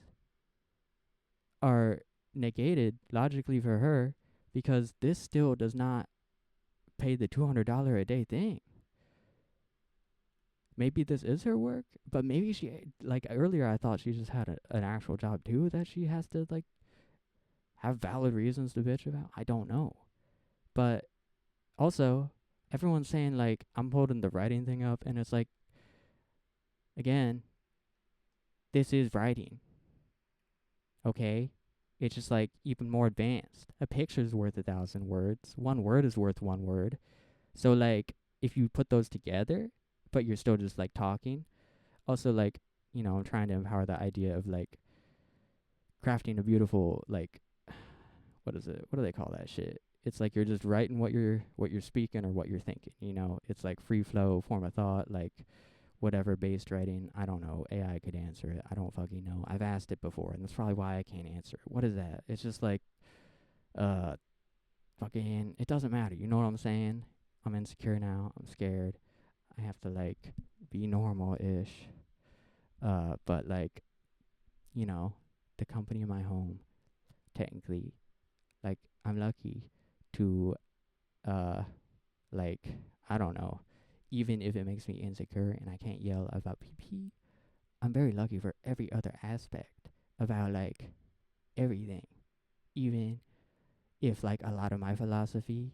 are negated logically for her because this still does not pay the $200 a day thing. Maybe this is her work, but maybe she, like earlier I thought she just had an actual job too that she has to like have valid reasons to bitch about. I don't know. But also, everyone's saying like I'm holding the writing thing up, and it's like, again, this is writing. Okay? It's just like even more advanced. A picture's worth 1,000 words. One word is worth one word. So like if you put those together, but you're still just like talking. Also like, you know, I'm trying to empower the idea of like crafting a beautiful like what is it? What do they call that shit? It's like you're just writing what you're speaking or what you're thinking, you know? It's like free flow, form of thought, like whatever based writing. I don't know. AI could answer it. I don't fucking know. I've asked it before, and that's probably why I can't answer it. What is that? It's just like uh fucking it doesn't matter. You know what I'm saying? I'm insecure now. I'm scared. I have to like be normal ish. But like, you know, the company of my home, technically, like I'm lucky to like I don't know, even if it makes me insecure and I can't yell about PP, I'm very lucky for every other aspect about like everything. Even if like a lot of my philosophy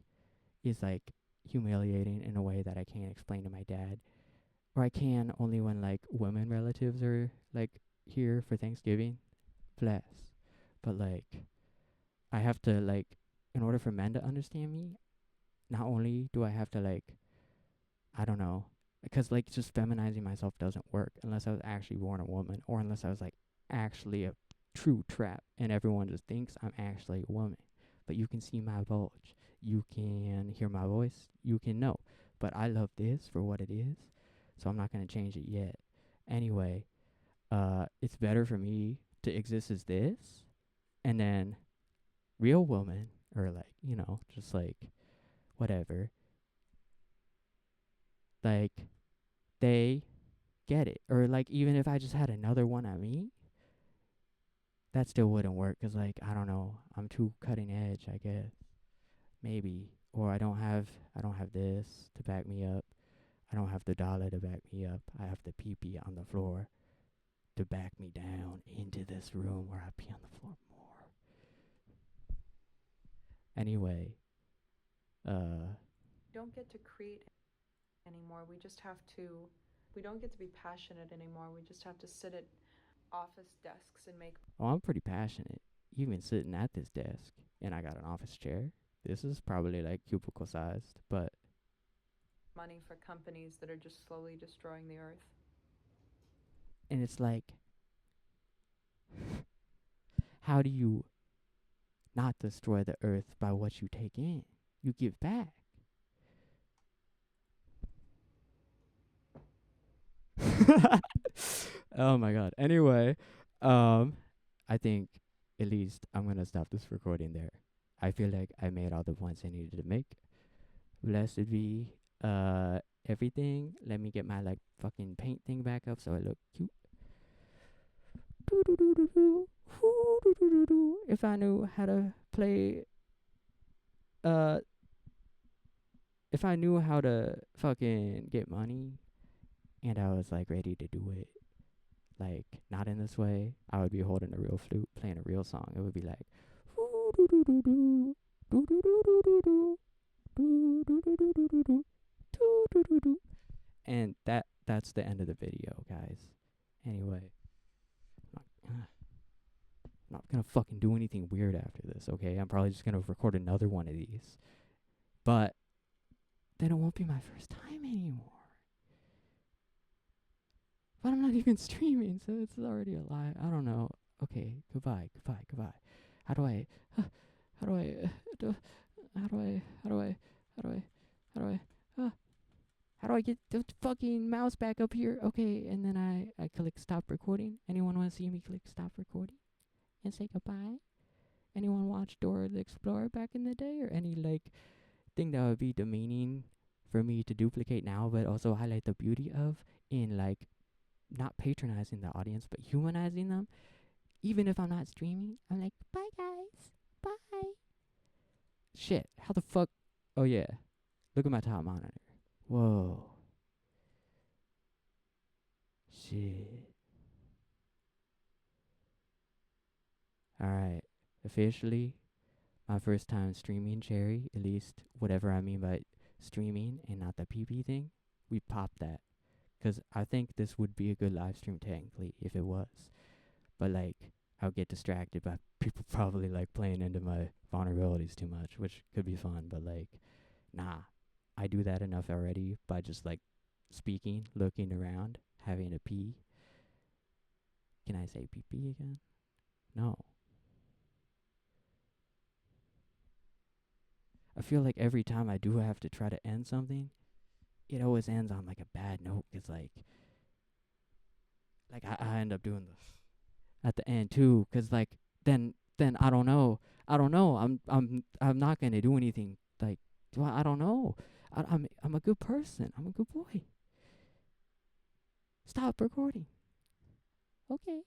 is like humiliating in a way that I can't explain to my dad, or I can only when like women relatives are like here for Thanksgiving. Bless. But like I have to like in order for men to understand me, not only do I have to like I don't know, because like just feminizing myself doesn't work unless I was actually born a woman or unless I was like actually a true trap and everyone just thinks I'm actually a woman. But you can see my bulge. You can hear my voice. You can know. But I love this for what it is. So I'm not going to change it yet. Anyway, it's better for me to exist as this and then real woman or like, you know, just like whatever. Like they get it. Or like even if I just had another one on me, that still wouldn't work because like I don't know, I'm too cutting edge, I guess. Maybe. Or I don't have this to back me up. I don't have the dollar to back me up. I have the pee-pee on the floor to back me down into this room where I pee on the floor more. Anyway, don't get to create anymore. We don't get to be passionate anymore. We just have to sit at office desks and make well, I'm pretty passionate. Even sitting at this desk, and I got an office chair. This is probably like cubicle sized, but money for companies that are just slowly destroying the earth. and it's like, how do you not destroy the earth by what you take in? You give back. Oh my god. Anyway, I think at least I'm gonna stop this recording there. I feel like I made all the points I needed to make. Blessed be everything. Let me get my like fucking paint thing back up so I look cute. If I knew how to play if I knew how to fucking get money and I was like ready to do it, like not in this way, I would be holding a real flute, playing a real song. It would be like and that's the end of the video, guys. Anyway, I'm not gonna fucking do anything weird after this, okay? I'm probably just gonna record another one of these. But then it won't be my first time anymore. But I'm not even streaming, so it's already a lie. I don't know. Okay, goodbye. How do I, how do I, how do I get the fucking mouse back up here? Okay, and then I click stop recording. Anyone want to see me click stop recording and say goodbye? Anyone watch Dora the Explorer back in the day, or any like thing that would be demeaning for me to duplicate now, but also highlight the beauty of in like not patronizing the audience, but humanizing them. Even if I'm not streaming, I'm like, bye guys, bye. Shit, how the fuck? Oh yeah, look at my top monitor. Whoa. Shit. Alright, officially, my first time streaming, Cherry, at least whatever I mean by streaming and not the PP thing, we popped that. Because I think this would be a good live stream technically if it was. But like, I'll get distracted by people probably like playing into my vulnerabilities too much, which could be fun. But like, nah, I do that enough already by just like speaking, looking around, having a pee. Can I say pee pee again? No. I feel like every time I do have to try to end something, it always ends on like a bad note. Cause like I end up doing this at the end too. Cause like then I don't know. I'm not gonna do anything. Like, well, I don't know. I'm a good person. I'm a good boy. Stop recording. Okay.